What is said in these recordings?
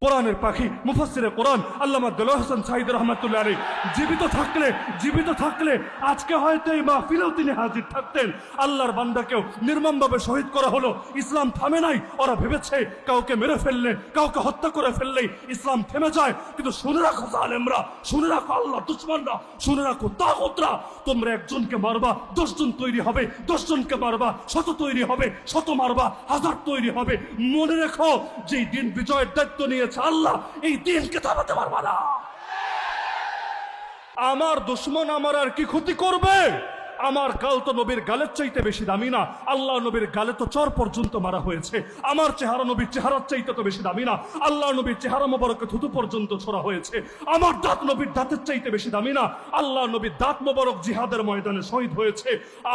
কোরআনের পাখি মুফাসসিরে কোরআন আল্লামা দেলোয়ার হোসেন সাঈদ রহমাতুল্লাহ আলাইহি জীবিত থাকলে আজকে হয়তো এই মাহফিলেও তিনি হাজির থাকতেন। আল্লাহর বান্দাকেও নির্মমভাবে শহীদ করা হলো। ইসলাম থামে নাই। ওরা ভেবেছে কাউকে মেরে ফেললে, কাউকে হত্যা করে ফেললেই ইসলাম থেমে যায়। কিন্তু শুনে রাখো জালেমরা, শুনে রাখো আল্লাহ দুশমনরা, শুনে রাখো তাগুতরা, তোমরা একজনকে মারবা 10 জন তৈরি হবে, 10 জনকে মারবা 100 তৈরি হবে, 100 মারবা 1000 তৈরি হবে। মনে রেখো যে দিন বিজয়ের দায়িত্ব নিয়ে আল্লাহ, এই দিনকে থামাতে পারবা না। আমার দুশমন আমার আর কি ক্ষতি করবে? আমার গাল তো নবীর গালের চাইতে বেশি দামি না। আল্লাহ নবীর গালে তো চর পর্যন্ত মারা হয়েছে। আমার চেহারা নবীর চেহারার চাইতে তো বেশি দামি না। আল্লাহ নবীর চেহারা মোবারকে থুতু পর্যন্ত ছোড়া হয়েছে। আমার দাঁত নবীর দাঁতের চাইতে বেশি দামি না। আল্লাহ নবীর দাঁত মোবারক জিহাদের ময়দানে শহীদ হয়েছে।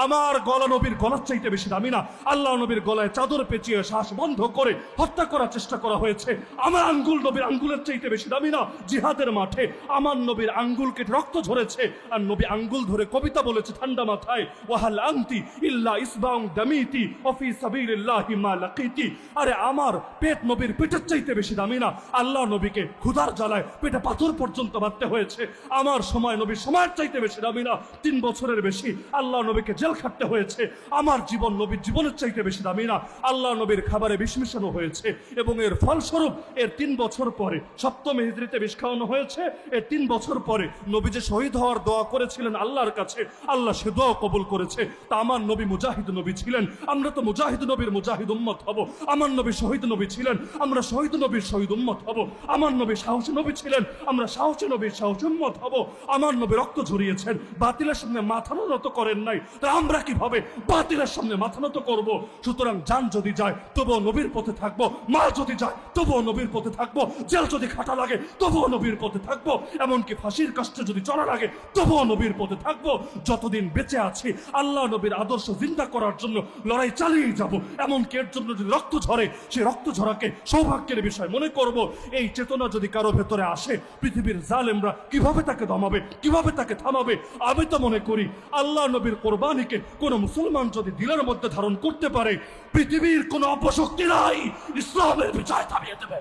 আমার গলা নবীর গলার চাইতে বেশি দামি না। আল্লাহ নবীর গলায় চাদর পেঁচিয়ে শ্বাস বন্ধ করে হত্যা করার চেষ্টা করা হয়েছে। আমার আঙ্গুল নবীর আঙ্গুলের চাইতে বেশি দামি না। জিহাদের মাঠে আমার নবীর আঙ্গুলকে রক্ত ঝরেছে, আর নবী আঙ্গুল ধরে কবিতা বলেছে ঠান্ডা মাথায়, ওয়াহাল আনতি ইল্লা ইসবাউন দামিতি ওয়া ফি সাবিলিল্লাহি মা লাকিতি। আরে আমার পেট নবীর পেটের চাইতে বেশি দামি না। আল্লাহ নবীকে ক্ষুধার জ্বালায় পেটে পাথর পর্যন্ত মারতে হয়েছে। আমার সময় নবীর সময়ের চাইতে বেশি দামি না। 3 বছরের বেশি আল্লাহ নবীকে জেল খাটতে হয়েছে। আমার জীবন নবীর জীবনের চাইতে বেশি দামি না। আল্লাহ নবীর খাবারে বিষ মিশানো হয়েছে এবং এর ফলস্বরূপ এর 3 বছর পরে 7ম হিজরিতে বিষ খাওয়ানো হয়েছে। এর 3 বছর পরে নবী যে শহীদ হওয়ার দোয়া করেছিলেন আল্লাহর কাছে, আল্লাহ সে দোয়া কবুল করেছে। তা আমার নবী মুজাহিদ নবী ছিলেন, আমরা তো মুজাহিদ নবীর মুজাহিদ উম্মত হব। আমার নবী শহীদ নবী ছিলেন, আমরা শহীদ নবীর শহীদ উম্মত হব। আমার নবী সাহসী নবী ছিলেন, আমরা সাহসী নবীর সাহসী উম্মত হব। আমার নবী রক্ত ঝরিয়েছেন, বাতিলের সামনে মাথা নত করেন নাই। তা আমরা কিভাবে বাতিলের সামনে মাথা নত করব? সুতরাং জান যদি যায় তবুও নবীর পথে থাকবো, মা যদি যায় তবুও নবীর পথে থাকবো, জেল যদি খাটা লাগে তবুও নবীর পথে থাকবো, এমনকি ফাঁসির কষ্টে যদি চলা লাগে তবুও নবীর পথে থাকবো। যতদিন বেঁচে আছি আল্লাহ নবীর আদর্শ জিন্দা করার জন্য লড়াই চালিয়ে যাব। এমনকি এর জন্য যদি রক্ত ঝরে, সেই রক্ত ঝরাকে সৌভাগ্যের বিষয় মনে করব। এই চেতনা যদি কারো ভেতরে আসে, পৃথিবীর জালেমরা কিভাবে তাকে দমাবে, কিভাবে তাকে থামাবে? আমি তো মনে করি আল্লাহ নবীর কোরবানিকে কোন মুসলমান যদি দিলের মধ্যে ধারণ করতে পারে, পৃথিবীর কোন অপশক্তি নাই ইসলামের বিজয় থামিয়ে দেবে।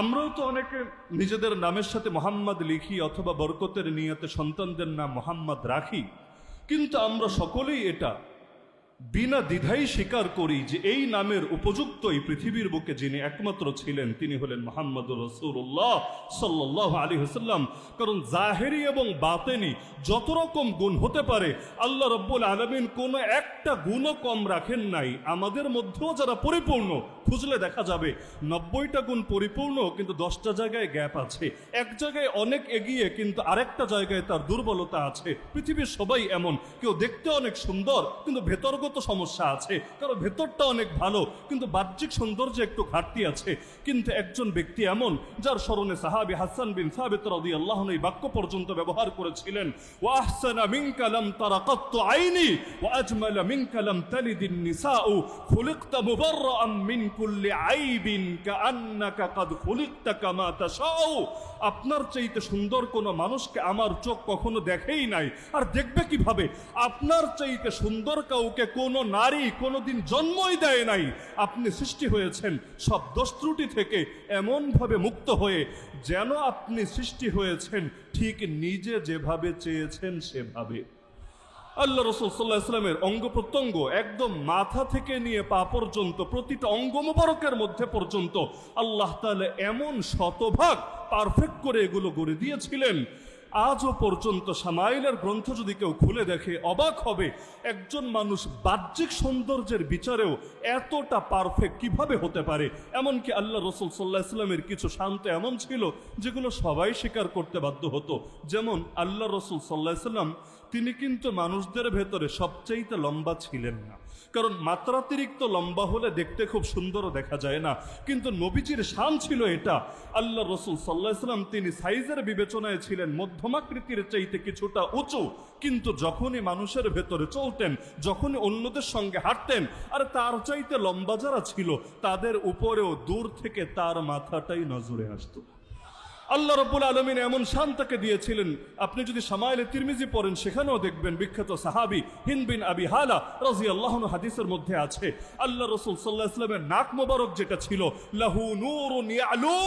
আমরাও তো অনেকে নিজেদের নামের সাথে মোহাম্মদ লিখি অথবা বরকতের নিয়তে সন্তানদের নাম মোহাম্মদ রাখি, কিন্তু আমরা সকলেই এটা বিনা দ্বিধাই স্বীকার করি যে এই নামের উপযুক্ত এই পৃথিবীর বুকে যিনি একমাত্র ছিলেন তিনি হলেন মুহাম্মদুর রাসূলুল্লাহ সাল্লাল্লাহু আলাইহি ওয়াসাল্লাম। কারণ জাহেরি এবং বাতেনি যত রকম গুণ হতে পারে আল্লাহ রাব্বুল আলামিন কোনো একটা গুণও কম রাখেন নাই। আমাদের মধ্যেও যারা পরিপূর্ণ, খুঁজলে দেখা যাবে 90টা গুণ পরিপূর্ণ, কিন্তু 10টা জায়গায় গ্যাপ আছে। এক জায়গায় অনেক এগিয়ে কিন্তু আরেকটা জায়গায় তার দুর্বলতা আছে। পৃথিবীর সবাই এমন, কেউ দেখতে অনেক সুন্দর কিন্তু ভেতরগত সমস্যা আছে, কারো ভেতরটা অনেক ভালো কিন্তু বাহ্যিক সৌন্দর্যে একটু ঘাটতি আছে। কিন্তু একজন ব্যক্তি এমন যার স্মরণে সাহাবী হাসান বিন সাবিত রাদিয়াল্লাহু আনহু এই বাক্য পর্যন্ত ব্যবহার করেছিলেন, ওয়া আহসানা মিনকা লাম তারা কাত্তু আইনি ওয়া আজমালা মিনকা লাম তালিদিন নিসাউ খুলিকতা মুবাররাআন মিন কুল্লি আইবিন কাআন্নাকা কাদ খুলিকতা কামা তাশাউ। আপনার চাইতে সুন্দর কোনো মানুষকে আমার চোখ কখনো দেখেই নাই, আর দেখবে কিভাবে? আপনার চাইতে সুন্দর কাউকে কোনো নারী কোনোদিন জন্মই দেয় নাই। আপনি সৃষ্টি হয়েছেন সব দোষ ত্রুটি থেকে এমনভাবে মুক্ত হয়ে, যেন আপনি সৃষ্টি হয়েছেন ঠিক নিজে যেভাবে চেয়েছেন সেভাবে। আল্লাহ রাসূল সাল্লাল্লাহু আলাইহি ওয়াসাল্লামের অঙ্গ প্রত্যঙ্গ একদম মাথা থেকে নিয়ে পা পর্যন্ত, প্রতিটা অঙ্গ মোবারকের মধ্যে পর্যন্ত আল্লাহ তাআলা এমন শতভাগ পারফেক্ট করে এগুলো গড়ে দিয়েছিলেন। আজও পর্যন্ত শামাইলের গ্রন্থ যদি কেউ খুলে দেখে অবাক হবে, একজন মানুষ বাহ্যিক সৌন্দর্যের বিচারেও এতটা পারফেক্ট কিভাবে হতে পারে। এমনকি আল্লাহ রাসূল সাল্লাল্লাহু আলাইহি ওয়াসাল্লামের কিছু শান্ত এমন ছিল যেগুলো সবাই স্বীকার করতে বাধ্য হতো। যেমন আল্লাহ রাসূল সাল্লাল্লাহু আলাইহি ওয়াসাল্লাম তিনি কিন্তু মানুষদের ভেতরে সবচাইতে লম্বা ছিলেন না, কারণ মাত্রাতিরিক্ত লম্বা হলে দেখতে খুব সুন্দরও দেখা যায় না। কিন্তু নবীজির শান ছিল এটা, আল্লাহ রাসূল সাল্লাল্লাহু আলাইহি ওয়াসাল্লাম তিনি সাইজের বিবেচনায় ছিলেন মধ্যমাকৃতির চাইতে কিছুটা উঁচু, কিন্তু যখনই মানুষের ভেতরে চলতেন, যখনই অন্যদের সঙ্গে হাঁটতেন, আর তার চাইতে লম্বা যারা ছিল তাদের উপরেও দূর থেকে তার মাথাটাই নজরে আসতো। আল্লাহ রাব্বুল আলামিন এমন শান তাকে দিয়েছিলেন, আপনি যদি শামাইলে তিরমিজি পড়েন সেখানেও দেখবেন বিখ্যাত সাহাবী হিন্দ বিন আবি হালা রাদিয়াল্লাহু আনহু হাদিসের মধ্যে আছে, আল্লাহ রাসূল সাল্লাল্লাহু আলাইহি ওয়াসাল্লামের নাক মোবারক যেটা ছিল, লাহু নূরুন ইয়ালু,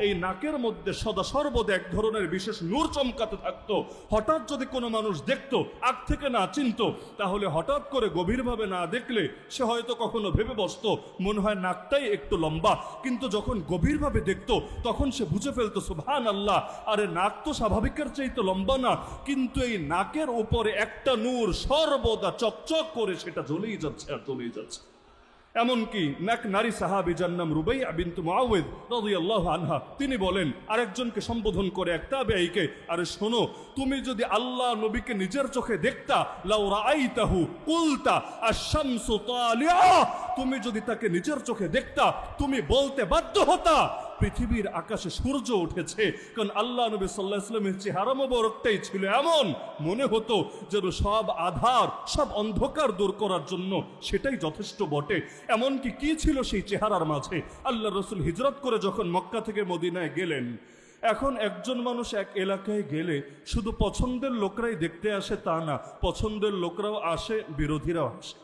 এই নাকের মধ্যে সদা সর্বদা এক ধরনের বিশেষ নূর চমকাতে থাকতো। হঠাৎ যদি কোনো মানুষ দেখতো, আগ থেকে না চিনতো, তাহলে হঠাৎ করে গভীরভাবে না দেখলে সে হয়তো কখনো ভেবে বসতো মনে হয় নাকটাই একটু লম্বা, কিন্তু যখন গভীরভাবে দেখতো তখন সে বুঝে ফেলতো সুবহানাল্লাহ, আরে নাক তো স্বাভাবিকের চাইতে লম্বা না, কিন্তু এই নাকের উপরে একটা নূর সর্বদা চকচক করে সেটা জ্বলেই যাচ্ছে আর জ্বলেই যাচ্ছে। এমনকি এক নারী সাহাবী যার নাম রুবাইয়া বিনতু মুআওয়িদ রাদিয়াল্লাহু আনহা, তিনি বলেন আরেকজনকে সম্বোধন করে এক তাবেঈকে, আরে শোনো, তুমি যদি আল্লাহ নবীকে নিজের চোখে দেখতা, লাউ রাআইতাহু কুলতা আশ-শামসু তালিআ, তুমি যদি তাকে নিজের চোখে দেখতা তুমি বলতে বাধ্য হতা পৃথিবীর আকাশে সূর্য উঠেছে। কারণ আল্লাহ নবী সাল্লাল্লাহু আলাইহি ওয়াসাল্লামের চেহারা মোবারকটাই ছিল এমন, মনে হতো যেন সব আধার সব অন্ধকার দূর করার জন্য সেটাই যথেষ্ট বটে। এমনকি কি ছিল সেই চেহারার মাঝে? আল্লাহ রাসূল হিজরত করে যখন মক্কা থেকে মদিনায় গেলেন, এখন একজন মানুষ এক এলাকায় গেলে শুধু পছন্দের লোকরাই দেখতে আসে তা না, পছন্দের লোকরাও আসে, বিরোধীরাও আসে।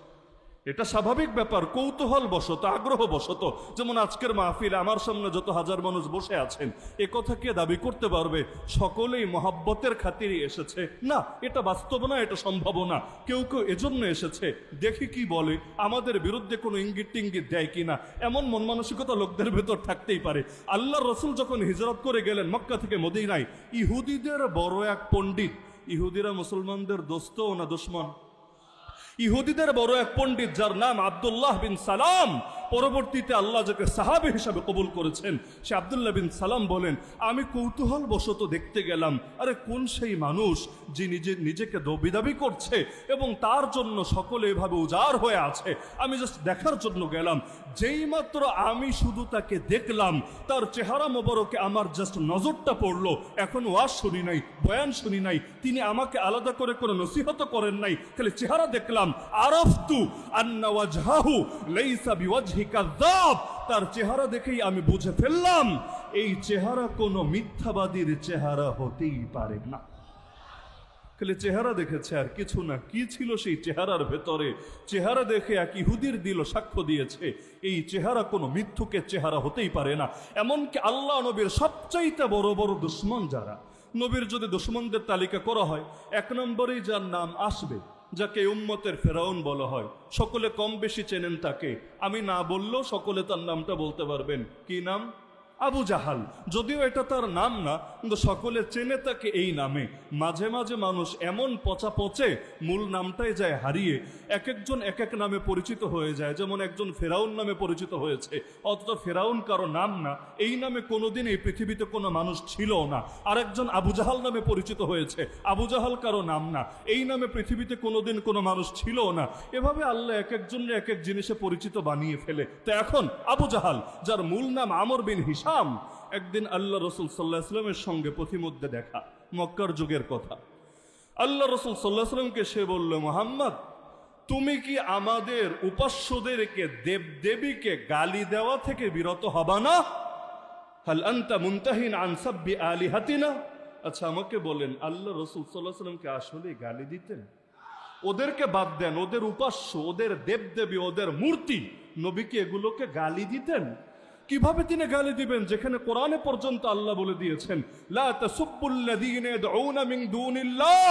এটা স্বাভাবিক ব্যাপার, কৌতূহল বশত, আগ্রহ বশত। যেমন আজকের মাহফিল, আমার সামনে যত হাজার মানুষ বসে আছেন, এ কথা কে দাবি করতে পারবে সকলেই মহাব্বতের খাতিরে এসেছে? না, এটা বাস্তব না, এটা সম্ভব না। কেউ কেউ এজন্য এসেছে দেখি কি বলে, আমাদের বিরুদ্ধে কোনো ইঙ্গিত টিঙ্গিত দেয় কিনা, এমন মন মানসিকতা লোকদের ভেতর থাকতেই পারে। আল্লাহর রাসূল যখন হিজরত করে গেলেন মক্কা থেকে মদিনায়, ইহুদিদের বড় এক পণ্ডিত, ইহুদিরা মুসলমানদের দোস্ত না দুশমন? ইহুদিদের বড় এক পণ্ডিত যার নাম আব্দুল্লাহ বিন সালাম, পরবর্তীতে আল্লাহ যাকে সাহাবী হিসাবে কবুল করেছেন, সে আব্দুল্লাহ বিন সালাম বলেন, আমি কৌতূহল বশত দেখতে গেলাম, আরে কোন সেই মানুষ যে নিজেকে দাবি করছে এবং তার জন্য সকলে এভাবে উজাড় হয়ে আছে, আমি জাস্ট দেখার জন্য গেলাম। যেই মাত্র আমি শুধু তাকে দেখলাম, তার চেহারা মোবারকে আমার জাস্ট নজরটা পড়লো। এখন ওয়াজ শুনি নাই, বয়ান শুনি নাই, তিনি আমাকে আলাদা করে কোনো নসিহত করেন নাই, খালি চেহারা দেখলাম। আরাফতু আন্না ওয়াজহাহু লাইসা বিওয়াজহি কাযাব, তার চেহারা দেখেই আমি বুঝে ফেললাম এই চেহারা কোনো মিথ্যাবাদীর চেহারা হতেই পারে না। খালি চেহারা দেখেছে আর কিছু না। কি ছিল সেই চেহারার ভেতরে? চেহারা দেখে এক ইহুদির দিল সাক্ষ্য দিয়েছে এই চেহারা কোনো মিথ্যুকের চেহারা হতেই পারে না। এমনকি আল্লাহ নবীর সবচাইতে বড় বড় দুশমন যারা, নবীর যদি দুশমনদের তালিকা করা হয়, এক নম্বরেই যার নাম আসবে, যাকে উম্মতের ফেরাউন বলা হয়, সকলে কম বেশি চেনেন তাকে, আমি না বললেও সকলে তার নামটা বলতে পারবেন। কি নাম? আবু জাহাল। যদিও এটা তার নাম না, কিন্তু সকলে চেনে তাকে এই নামে। মাঝে মাঝে মানুষ এমন পচা পচে মূল নামটাই যায় হারিয়ে, এক একজন এক এক নামে পরিচিত হয়ে যায়। যেমন একজন ফেরাউন নামে পরিচিত হয়েছে, অথচ ফেরাউন কারো নাম না, এই নামে কোনোদিন এই পৃথিবীতে কোনো মানুষ ছিল না। আরেকজন আবু জাহাল নামে পরিচিত হয়েছে, আবু জাহাল কারো নাম না, এই নামে পৃথিবীতে কোনোদিন কোনো মানুষ ছিল না। এভাবে আল্লাহ এক একজনের এক এক জিনিসে পরিচিত বানিয়ে ফেলে। তো এখন আবু জাহাল, যার মূল নাম আমর বিন হিশাম, একদিন আল্লাহ রাসূল সাল্লাল্লাহু আলাইহি ওয়াসাল্লামের সঙ্গে পথিমধ্যে দেখা, মক্কার যুগের কথা। আল্লাহ রাসূল সাল্লাল্লাহু আলাইহি ওয়াসাল্লামকে সে বলল, মুহাম্মদ, তুমি কি আমাদের উপাস্যদেরকে দেবদেবীকে গালি দেওয়া থেকে বিরত হবা না? হাল আনতা মুনতাহিন আন সাব্বি আলিহাতিনা। আচ্ছা আমাকে বলেন, আল্লাহ রাসূল সাল্লাল্লাহু আলাইহি ওয়াসাল্লামকে আসলে গালি দিতেন? ওদেরকে বাদ দেন, ওদের উপাস্য, ওদের দেবদেবী, ওদের মূর্তি, নবীকে এগুলোকে গালি দিতেন? কিভাবে তিনি গালি দিবেন, যেখানে কোরআনে পর্যন্ত আল্লাহ বলে দিয়েছেন, লা তাসুব্বুল্লাযীনা ইয়াদউনা মিন দুনিল্লাহ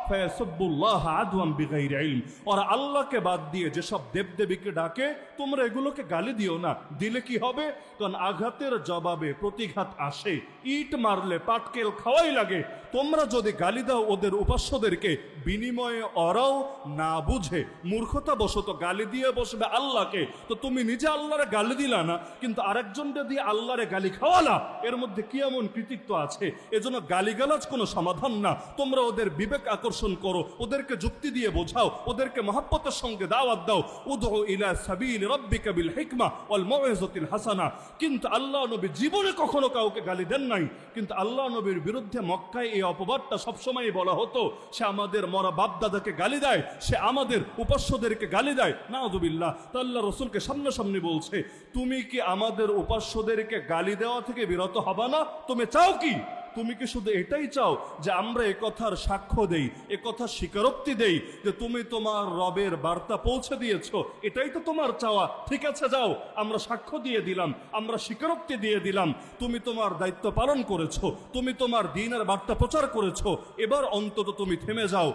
ফায়াসুব্বুল্লাহ আদওয়ান বিগাইরি ইলম। ওরা আল্লাহকে বাদ দিয়ে যেসব দেবদেবীকে ডাকে, তোমরা এগুলোকে গালি দিও না। দিলে কি হবে? কারণ আঘাতের জবাবে প্রতিঘাত আসে, ইট মারলে পাটকেল খাওয়াই লাগে। তোমরা যদি গালি দাও ওদের উপাস্যদেরকে, বিনিময়ে ওরাও না বুঝে মূর্খতা বশত গালি দিয়ে বসবে আল্লাহকে, তো তুমি নিজে আল্লাহরে গালি দিলা না, কিন্তু আরেকজনকে দিয়ে আল্লাহরে গালি খাওয়ালা, এর মধ্যে কি এমন কৃতিত্ব আছে? এজন্য গালিগালাজ কোনো সমাধান না। তোমরা ওদের বিবেক আকর্ষণ প্রদর্শন করো, ওদেরকে যুক্তি দিয়ে বোঝাও, ওদেরকে মহব্বতের সঙ্গে দাওয়াত দাও। উদউ ইলা সাবিল রাব্বিকা বিল হিকমা ওয়াল মাউইযাতিল হাসানা। কিন্তু আল্লাহ নবী জীবনে কখনো কাউকে গালি দেন নাই, কিন্তু আল্লাহ নবীর বিরুদ্ধে মক্কায় এই অপবাদটা সবসময় বলা হতো, সে আমাদের মরা বাপ দাদাকে গালি দেয়, সে আমাদের উপাস্যদেরকে গালি দেয়। নাউযুবিল্লাহ। তা আল্লাহ রসুলকে সামনাসামনি বলছে, তুমি কি আমাদের উপাস্যদেরকে গালি দেওয়া থেকে বিরত হবা না? তুমি চাও কি? তুমি কি শুধু এটাই চাও যে আমরা একথার সাক্ষ্য দেই, একথার স্বীকারোক্তি দেই যে তুমি তোমার রবের বার্তা পৌঁছে দিয়েছো? এটাই তো তোমার চাওয়া। ঠিক আছে, যাও, আমরা সাক্ষ্য দিয়ে দিলাম, আমরা স্বীকারোক্তি দিয়ে দিলাম, তুমি তোমার দায়িত্ব পালন করেছো, তুমি তোমার দ্বীনের বার্তা প্রচার করেছো, এবার অন্তত তুমি থেমে যাও,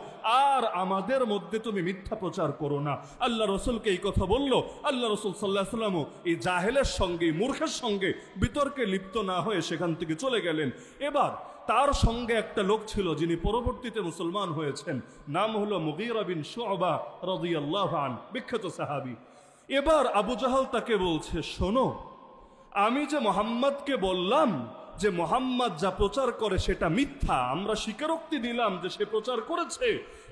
আর আমাদের মধ্যে তুমি মিথ্যা প্রচার করো না। আল্লাহ রসুলকে এই কথা বললো। আল্লাহ রসুল সাল্লাল্লাহু আলাইহি ওয়াসাল্লামও এই জাহেলের সঙ্গে, মূর্খের সঙ্গে বিতর্কে লিপ্ত না হয়ে সেখান থেকে চলে গেলেন। এবার তার সঙ্গে একটা লোক ছিল যিনি পরবর্তীতে মুসলমান হয়েছেন, নাম হলো মুগীরা বিন শুআবা রাদিয়াল্লাহু আনহু, বিখ্যাত সাহাবী। এবার আবু জাহল তাকে বলছে, শোনো, আমি যে মুহাম্মদকে বললাম যে মুহাম্মদ যা প্রচার করে সেটা মিথ্যা, আমরা স্বীকারোক্তি দিলাম যে সে প্রচার করেছে,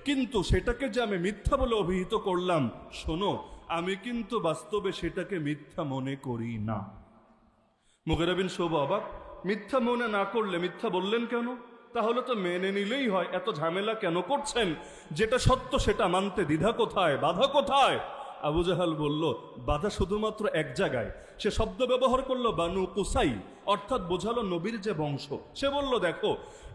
কিন্তু সেটাকে যে আমি মিথ্যা বলে অভিহিত করলাম, শোনো, আমি কিন্তু বাস্তবে সেটাকে মিথ্যা মনে করি না। মুগীরা বিন শুআবা অবাক, মিথ্যা মনে না করলে মিথ্যা বললেন কেন? তাহলে তো মেনে নিলেই হয়, এত ঝামেলা কেন করছেন? যেটা সত্য সেটা মানতে দ্বিধা কোথায়, বাধা কোথায়? আবু জাহাল বলল, বাধা শুধুমাত্র এক জায়গায়। সে শব্দ ব্যবহার করলো বানু কুসাই, অর্থাৎ বোঝালো নবীর যে বংশ। সে বলল, দেখো,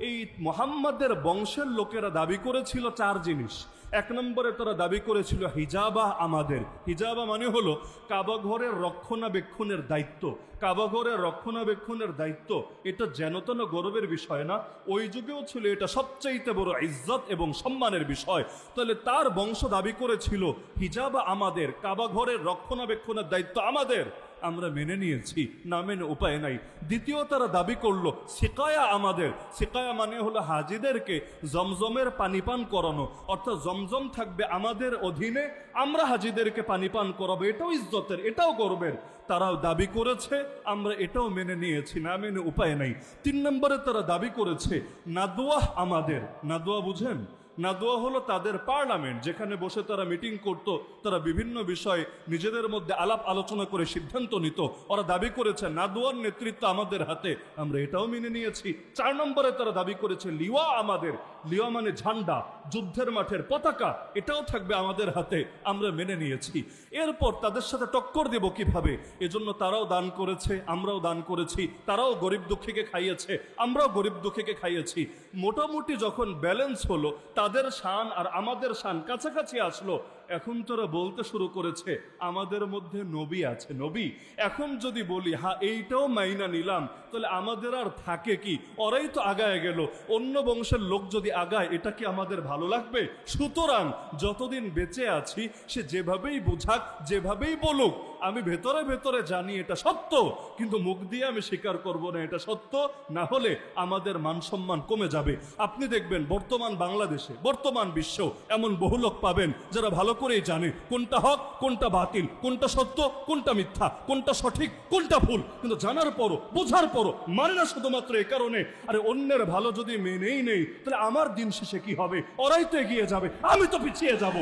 এই মুহাম্মাদের বংশের লোকেরা দাবি করেছিল চার জিনিস। এক নম্বরে তারা দাবি করেছিল হিজাবা আমাদের। হিজাবা মানে হলো কাবা ঘরের রক্ষণাবেক্ষণের দায়িত্ব। কাবা ঘরের রক্ষণাবেক্ষণের দায়িত্ব এটা যেন তেন গর্বের বিষয় না, ওই যুগেও ছিল এটা সবচাইতে বড় ইজ্জত এবং সম্মানের বিষয়। তাহলে তার বংশ দাবি করেছিল হিজাবা আমাদের, কাবা ঘরের রক্ষণাবেক্ষণের দায়িত্ব আমাদের। আমরা মেনে নিয়েছি, না মেনে উপায় নাই। দ্বিতীয় তারা দাবি করলো সিকায়া আমাদের। সিকায়া মানে হলো হাজিদেরকে জমজমের পানি পান করানো, অর্থাৎ জমজম থাকবে আমাদের অধীনে, আমরা হাজিদেরকে পানি পান করাবো। এটাও ইজ্জতের, এটাও গর্বের। তারাও দাবি করেছে, আমরা এটাও মেনে নিয়েছি, না মেনে উপায় নাই। তিন নম্বরে তারা দাবি করেছে নাদওয়াহ আমাদের। নাদওয়া বুঝেন? নাদওয়া হলো তাদের পার্লামেন্ট, যেখানে বসে তারা মিটিং করত, তারা বিভিন্ন বিষয়ে নিজেদের মধ্যে আলাপ আলোচনা করে সিদ্ধান্ত নিত। ওরা দাবি করেছে নাদওয়ার নেতৃত্ব আমাদের হাতে, আমরা এটাও মেনে নিয়েছি। চার নম্বরে তারা দাবি করেছে লিওয়া আমাদের। লিওয়া মানে ঝান্ডা, যুদ্ধের মাঠের পতাকা, এটাও থাকবে আমাদের হাতে, আমরা মেনে নিয়েছি। এরপর তাদের সাথে টক্কর দেব কিভাবে, এজন্য তারাও দান করেছে, আমরাও দান করেছি। তারাও গরিব দুঃখীকে খাইয়েছে, আমরাও গরিব দুঃখীকে খাইয়েছি। মোটামুটি যখন ব্যালেন্স হলো, তাদের শান আর আমাদের শান কাছাকাছি আসলো, এখন তোরা বলতে শুরু করেছে আমাদের মধ্যে নবী আছে। নবী এখন যদি বলি হ্যাঁ এইটাও মাইনা নিলাম, তাহলে আমাদের আর থাকে কি? ওরাই তো আগায় গেল, অন্য বংশের লোক যদি আগায়, এটা কি আমাদের ভালো লাগবে? সুতরাং যতদিন বেঁচে আছি, সে যেভাবেই বুঝাক, যেভাবেই বলুক, আমি ভেতরে ভেতরে জানি এটা সত্য, কিন্তু মুখ দিয়ে আমি স্বীকার করব না এটা সত্য, না হলে আমাদের মান সম্মান কমে যাবে। আপনি দেখবেন বর্তমান বাংলাদেশে, বর্তমান বিশ্ব, এমন বহু লোক পাবেন যারা ভালো করেই জানে কোনটা হক, কোনটা বাতিল, কোনটা সত্য, কোনটা মিথ্যা, কোনটা সঠিক, কোনটা ভুল, কিন্তু জানার পরও, বোঝার পরও মানে না, শুধুমাত্র এ কারণে, আরে অন্যের ভালো যদি মেনেই নেই, তাহলে আমার দিন শেষে কি হবে? ওরাই তো এগিয়ে যাবে, আমি তো পিছিয়ে যাব।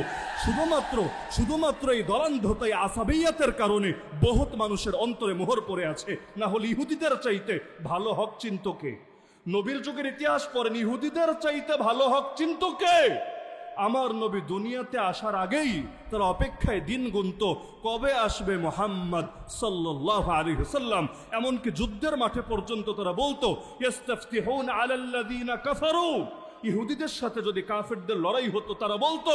শুধুমাত্র এই দলান্ধতাই আসাবিয়াতের কারণে বহুত মানুষের অন্তরে মোহর পড়ে আছে। না হলে ইহুদিদের চাইতে ভালো হক চিন্তকে, নবীর যুগের ইতিহাস পড়েন, ইহুদিদের চাইতে ভালো হক চিন্তকে। আমার নবী দুনিয়াতে আসার আগেই তারা অপেক্ষায় দিন গুনত, কবে আসবে মুহাম্মদ সাল্লাল্লাহু আলাইহি ওয়াসাল্লাম। এমনকি যুদ্ধের মাঠে পর্যন্ত তারা বলতো ইস্তাফতিহুনা আলাল্লাযিনা কাফারু। ইহুদিদের সাথে যদি কাফেরদের লড়াই হতো, তারা বলতো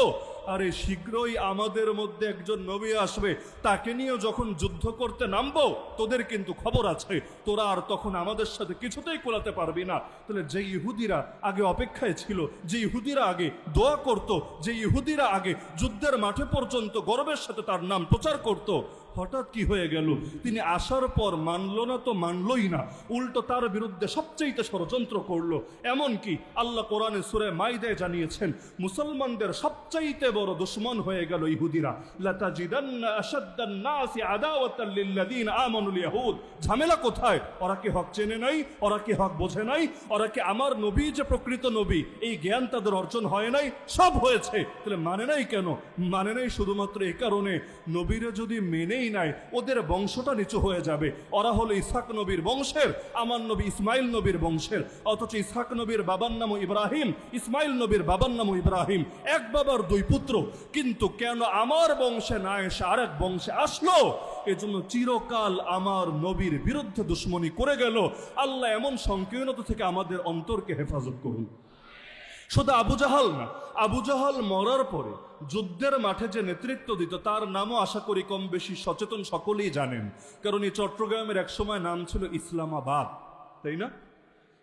আরে শীঘ্রই আমাদের মধ্যে একজন নবী আসবে, তাকে নিয়ে যখন যুদ্ধ করতে নামবো, তোদের কিন্তু খবর আছে, তোরা আর তখন আমাদের সাথে কিছুতেই কোলাতে পারবি না। তাহলে যে ইহুদিরা আগে অপেক্ষায় ছিল, যে ইহুদিরা আগে দোয়া করত, যে ইহুদিরা আগে যুদ্ধের মাঠে পর্যন্ত গর্বের সাথে তার নাম প্রচার করত, হঠাৎ কি হয়ে গেল? তিনি আসার পর মানল না তো মানলই না, উল্টো তার বিরুদ্ধে সবচেয়ে ষড়যন্ত্র করলো। এমনকি আল্লাহ কোরআনে সূরা মাইদায় জানিয়েছেন, মুসলমানদের সবচাইতে বড় দুশমন হয়ে গেল ইহুদিরা। লাতাজিদান্না আশাদ্দান নাসি আদাওয়াতাল লিল্লাযিনা আমানুল ইয়াহুদ। ঝামেলা কোথায়? ওরা কি হক চেনে নাই? ওরা কি হক বোঝে নাই? ওরা কি আমার নবী যে প্রকৃত নবী এই জ্ঞান তাদের অর্জন হয় নাই? সব হয়েছে। তাহলে মানে নাই কেন? মানে নাই শুধুমাত্র এই কারণে, নবীরা যদি মেনেই নাই ওদের বংশটা নিচু হয়ে যাবে। ওরা হলো ইসহাক নবীর বংশের, আমার নবী ইসমাইল নবীর বংশের। অথচ ইসহাক নবীর বাবার নামও ইব্রাহিম, ইসমাইল নবীর বাবার নামও ইব্রাহিম, এক বাবার দুই পুত্র। কিন্তু কেন আমার বংশে না এসে আরেক বংশে আসলো? এজন্য চিরকাল আমার নবীর বিরুদ্ধে দুশ্মনী করে গেল। আল্লাহ এমন সংকীর্ণতা থেকে আমাদের অন্তরকে হেফাজত করুন। শুধু আবু জাহাল না, আবু জাহাল মরার পরে যুদ্ধের মাঠে যে নেতৃত্ব দিত তার নামও আশা করি কম বেশি সচেতন সকলেই জানেন। কারণ এই চট্টগ্রামের একসময় নাম ছিল ইসলামাবাদ, তাই না?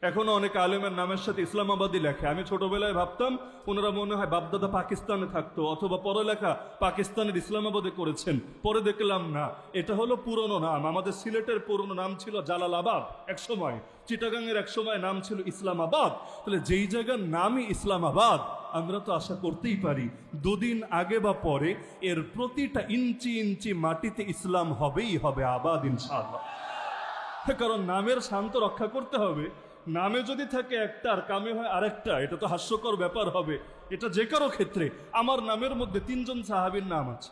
এখনো অনেক আলেমের নামের সাথে ইসলামাবাদই লেখে। আমি ছোটবেলায় ভাবতাম ওনারা মনে হয় বাপদাদা পাকিস্তানে থাকতো অথবা পড়ালেখা পাকিস্তানের ইসলামাবাদে করেছেন। পরে দেখলাম না, এটা হলো পুরনো নাম। আমাদের সিলেটের পুরনো নাম ছিল জালালাবাদ এক সময়, চিটাগাংয়ের এক সময় নাম ছিল ইসলামাবাদ। তাহলে যেই জায়গার নামই ইসলামাবাদ, আমরা তো আশা করতেই পারি দুদিন আগে বা পরে এর প্রতিটা ইঞ্চি ইঞ্চি মাটিতে ইসলাম হবেই হবে, আবাদ ইনশাআল্লাহ। কারণ নামের শান্ত রক্ষা করতে হবে। নামে যদি থাকে একটা আর কামে হয় আরেকটা, এটা তো হাস্যকর ব্যাপার হবে। এটা যে কারো ক্ষেত্রে, আমার নামের মধ্যে 3 জন সাহাবীর নাম আছে।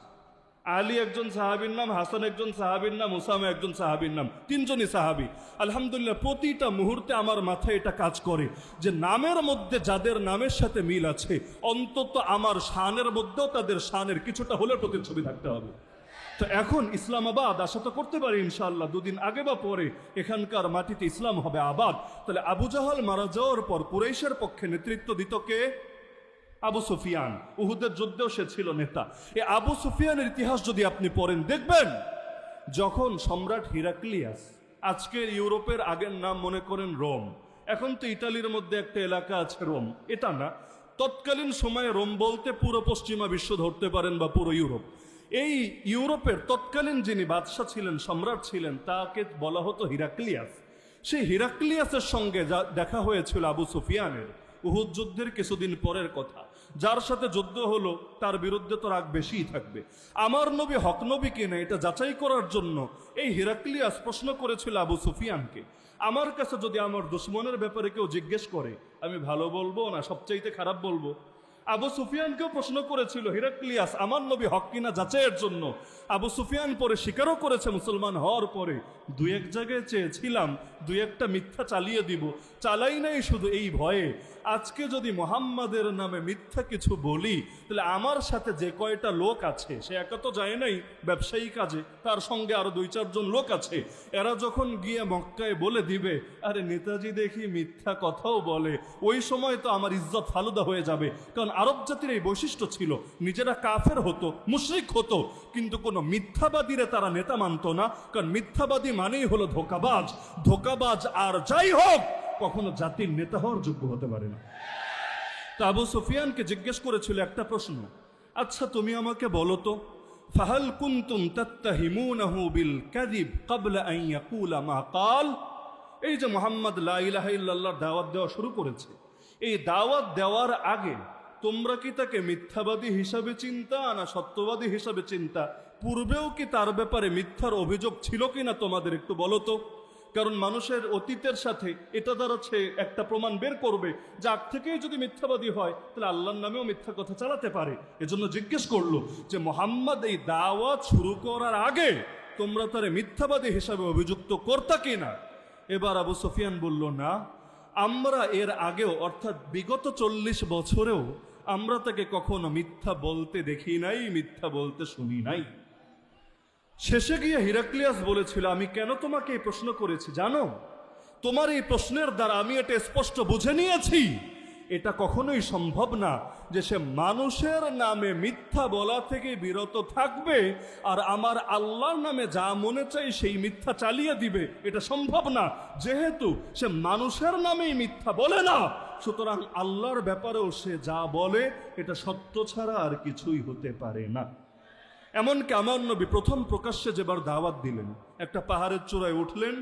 আলী একজন সাহাবীর নাম, হাসান একজন সাহাবীর নাম, উসামা একজন সাহাবীর নাম, 3 জনই সাহাবী। আলহামদুলিল্লাহ প্রতিটা মুহূর্তে আমার মাথায় এটা কাজ করে যে নামের মধ্যে যাদের নামের সাথে মিল আছে, অন্তত আমার শানের মধ্যেও তাদের শানের কিছুটা হলেও প্রতিচ্ছবি থাকতে হবে। তো এখন ইসলামাবাদ আশা তো করতে পারি ইনশাআল্লাহ দুদিন আগে বা পরে এখানকার মাটিতে ইসলাম হবে আবাদ। তাহলে আবু জাহাল মারা যাওয়ার পর কুরাইশের পক্ষে নেতৃত্ব দিত কে? আবু সুফিয়ান। উহুদের যুদ্ধেও সে ছিল নেতা। এই আবু সুফিয়ানের ইতিহাস যদি আপনি পড়েন দেখবেন, যখন সম্রাট হিরাক্লিয়াস, আজকের ইউরোপের আগের নাম মনে করেন রোম, এখন তো ইতালির মধ্যে একটা এলাকা আছে রোম, এটা না, তৎকালীন সময়ে রোম বলতে পুরো পশ্চিমা বিশ্ব ধরতে পারেন বা পুরো ইউরোপ। এই ইউরোপের তৎকালীন যিনি বাদশাহ ছিলেন, সম্রাট ছিলেন, তাকে বলা হতো হিরাক্লিয়াস। সেই হিরাক্লিয়াসের সঙ্গে দেখা হয়েছিল আবু সুফিয়ানের উহুদ যুদ্ধের কিছুদিন পরের কথা। যার সাথে যুদ্ধ হলো তার বিরুদ্ধে তো রাগ বেশিই থাকবে। আমার নবী হক নবী কিনা এটা যাচাই করার জন্য এই হিরাক্লিয়াস প্রশ্ন করেছিল আবু সুফিয়ানকে, আমার কাছে যদি আমার দুশ্মনের ব্যাপারে কেউ জিজ্ঞেস করে আমি ভালো বলবো না সবচাইতে খারাপ বলবো? আবু সুফিয়ানকেও প্রশ্ন করেছিল হিরাক্লিয়াস আমার নবী হক কিনা যাচাইয়ের জন্য। আবু সুফিয়ান পরে স্বীকারও করেছে মুসলমান হওয়ার পরে, 2-1 জায়গায় চেয়েছিলাম 2-1টা মিথ্যা চালিয়ে দিব, চালাই নাই শুধু এই ভয়ে আজকে যদি মোহাম্মদের নামে মিথ্যা কিছু বলি তাহলে আমার সাথে যে কয়টা লোক আছে, সে একা তো যায় নাই ব্যবসায়ী কাজে, তার সঙ্গে আরো 2-4 জন লোক আছে, এরা যখন গিয়ে মক্কায় বলে দিবে আরে নেতাজি দেখি মিথ্যা কথাও বলে, ওই সময় তো আমার ইজ্জত ফালুদা হয়ে যাবে। কারণ আরব জাতির এই বৈশিষ্ট্য ছিল, নিজেরা কাফের হতো, মুশরিক হতো, কিন্তু কোনো মিথ্যাবাদীরে তারা নেতা মানত না। কারণ মিথ্যাবাদী মানেই হলো ধোঁকাবাজ। ধোঁকাবাজ আর যাই হোক কখনো জাতির নেতা হওয়ার যোগ্য হতে পারে না। তা আবু সুফিয়ানকে জিজ্ঞেস করেছিল একটা প্রশ্ন, আচ্ছা তুমি আমাকে বলো তো, ফাহাল কুনতুম তাত্তাহিমুনাহু বিল কাযিব ক্বাবলা আন ইয়াকুলা মা ক্বাল। এই যে মুহাম্মদ লা ইলাহা ইল্লাল্লাহর দাওয়াত দেওয়া শুরু করেছে, এই দাওয়াত দেওয়ার আগে তোমরা কি তাকে মিথ্যাবাদী হিসাবে চিন্তা না সত্যবাদী হিসাবে চিন্তা? পূর্বেও কি তার ব্যাপারে মিথ্যার অভিযোগ ছিল কিনা তোমাদের একটু বলো তো। কারণ মানুষের অতীতের সাথে এটা দ্বারা সে একটা প্রমাণ বের করবে যে আগ থেকেই যদি মিথ্যাবাদী হয় তাহলে আল্লাহর নামেও মিথ্যা কথা চালাতে পারে। এজন্য জিজ্ঞেস করলো যে মোহাম্মদ এই দাওয়াত শুরু করার আগে তোমরা তারে মিথ্যাবাদী হিসাবে অভিযুক্ত করতা কিনা? এবার আবু সুফিয়ান বলল না, আমরা এর আগেও অর্থাৎ বিগত 40 বছরেও আমরা তাকে কখনো মিথ্যা বলতে দেখি নাই, মিথ্যা বলতে শুনি নাই। শেষে গিয়ে হিরাক্লিয়াস বলেছিল আমি কেন তোমাকে এই প্রশ্ন করেছি জানো? তোমার এই প্রশ্নের দ্বারা আমি এটা স্পষ্ট বুঝে নিয়েছি এটা কখনোই সম্ভব না যে সে মানুষের নামে মিথ্যা বলা থেকে বিরত থাকবে আর আমার আল্লাহর নামে যা মনে চাই সেই মিথ্যা চালিয়ে দিবে, এটা সম্ভব না। যেহেতু সে মানুষের নামেই মিথ্যা বলে না, সুতরাং আল্লাহর ব্যাপারেও সে যা বলে এটা সত্য ছাড়া আর কিছুই হতে পারে না। এমনকি আমার নবী প্রথম প্রকাশ্যে যেবার দাওয়াত দিলেন, একটা পাহাড়ের চূড়ায় উঠলেন,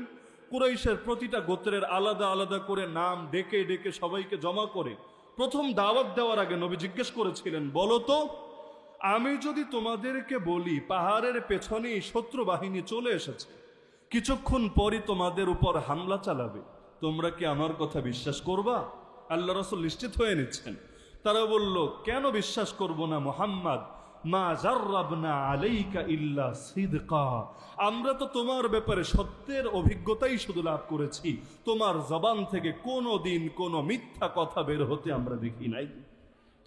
কুরাইশের প্রতিটা গোত্রের আলাদা আলাদা করে নাম ডেকে ডেকে সবাইকে জমা করে প্রথম দাওয়াত দেওয়ার আগে নবী জিজ্ঞেস করেছিলেন, বলো তো, আমি যদি তোমাদেরকে বলি পাহাড়ের পেছনেই শত্রু বাহিনী চলে এসেছে, কিছুক্ষণ পরই তোমাদের উপর হামলা চালাবে, তোমরা কি আমার কথা বিশ্বাস করবা? আল্লাহ রাসূল নিশ্চিত হয়ে নিচ্ছেন। তারা বলল, কেন বিশ্বাস করব না মুহাম্মদ, মা জাররাবনা আলাইকা ইল্লা সিদকা, আমরা তো তোমার ব্যাপারে সত্যের অভিজ্ঞতাই শুধু লাভ করেছি, তোমার জবান থেকে কোনো দিন কোনো মিথ্যা কথা বের হতে আমরা দেখি নাই।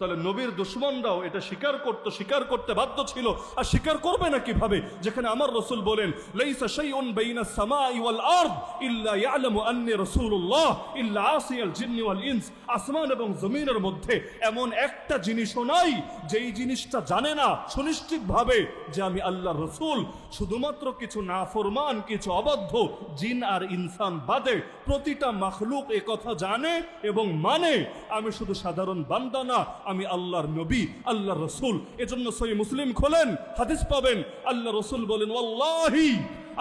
তাহলে নবীর দুশমনরাও এটা স্বীকার করতে বাধ্য ছিল। আর স্বীকার করবে না কিভাবে, যেখানে আমার রাসূল বলেন, লাইসা শাইউন বাইনাস সামাই ওয়াল আরদ ইল্লা ইয়ালামু আন্নী রাসূলুল্লাহ ইল্লা আসিয়াল জিন্নি ওয়াল ইনস, আসমান এবং জমিনের মধ্যে এমন একটা জিনিসও নাই যেই জিনিসটা জানে না সুনিশ্চিতভাবে যে আমি আল্লাহর রাসূল। শুধুমাত্র কিছু নাফরমান, কিছু অবাধ্য জিন আর ইনসান বাদে প্রতিটা মাখলুক এ কথা জানে এবং মানে আমি শুধু সাধারণ বান্দা না, আমি আল্লাহর নবী, আল্লাহর রাসূল। এজন্য সহিহ মুসলিম খোলেন, হাদিস পাবেন, আল্লাহ রাসূল বলেন, ওয়াল্লাহি,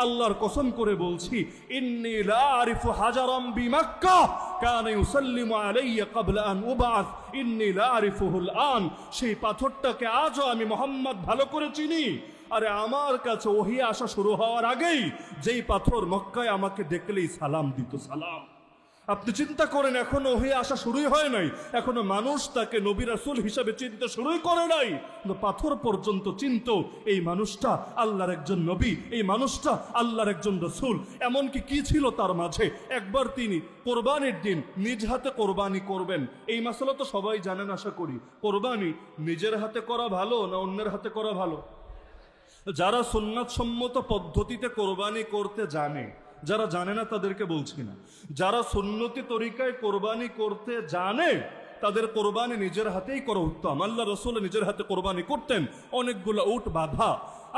আল্লাহর কসম করে বলছি, ইন্নী লা আরিফু হাজারাম বিমাক্কা কানা ইউসাল্লিমু আলাইয়া ক্বাবলা আন উবআস ইন্নী লা আরিফুহুল আন, সেই পাথরটাকে আজও আমি মুহাম্মদ ভালো করে চিনি। আরে আমার কাছে ওহী আসা শুরু হওয়ার আগেই যেই পাথর মক্কায় আমাকে দেখলেই সালাম দিত, সালাম। আপনি চিন্তা করেন, এখনো ওহী আসা শুরুই হয় নাই, এখনো মানুষ তাকে নবী রাসূল হিসাবে চিনতে শুরুই করে নাই, কিন্তু পাথর পর্যন্ত চিনত এই মানুষটা আল্লাহর একজন নবী, এই মানুষটা আল্লাহর একজন রাসূল। এমনকি কি ছিল তার মাঝে, একবার তিনি কোরবানির দিন নিজ হাতে কোরবানি করবেন। এই মাসালা তো সবাই জানেন আশা করি, কোরবানি নিজের হাতে করা ভালো না অন্যের হাতে করা ভালো? যারা সুন্নাত সম্মত পদ্ধতিতে কোরবানি করতে জানে, যারা জানে না তাদেরকে বলছি না, যারা সুন্নতি তরিকায় কোরবানি করতে জানে তাদের কোরবানি নিজের হাতেই করা উত্তম। আল্লাহ রাসূল নিজের হাতে কোরবানি করতেন, অনেকগুলো উট বাঁধা,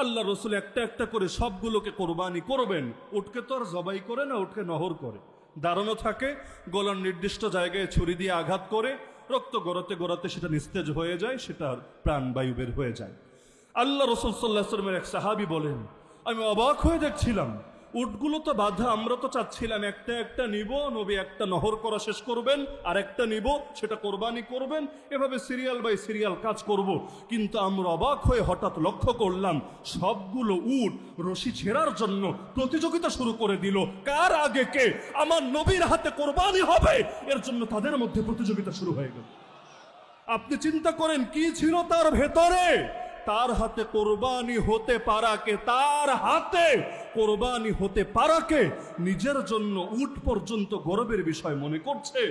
আল্লাহ রাসূল একটা একটা করে সবগুলোকে কোরবানি করবেন। উটকে তো আর জবাই করে না, উটকে নহর করে, দাঁড়ানো থাকে, গলার নির্দিষ্ট জায়গায় ছুরি দিয়ে আঘাত করে, রক্ত গড়াতে গড়াতে সেটা নিস্তেজ হয়ে যায়, সেটার প্রাণবায়ু বের হয়ে যায়। আল্লাহ রাসূল সাল্লাল্লাহু আলাইহি ওয়াসাল্লামের এক সাহাবী বলেন, আমি অবাক হয়ে দেখছিলাম, উটগুলো তো বাঁধা, আমরা তো চাচ্ছিলাম একটা একটা নিব, নবী একটা নহর করা শেষ করবেন, আর একটা নিব, সেটা কোরবানি করবেন, এভাবে সিরিয়াল বাই সিরিয়াল কাজ করব। কিন্তু আমরা অবাক হয়ে হঠাৎ লক্ষ্য করলাম সবগুলো উট রশি ছেঁড়ার জন্য প্রতিযোগিতা শুরু করে দিল, কার আগে কে আমার নবীর হাতে কোরবানি হবে, এর জন্য তাদের মধ্যে প্রতিযোগিতা শুরু হয়ে গেল। আপনি চিন্তা করেন কি ছিল তার ভেতরে, তার হাতে কোরবানি হতে পারাকে, তার হাতে কোরবানি হতে পারাকে নিজের জন্য উট পর্যন্ত গর্বের বিষয় মনে করছে।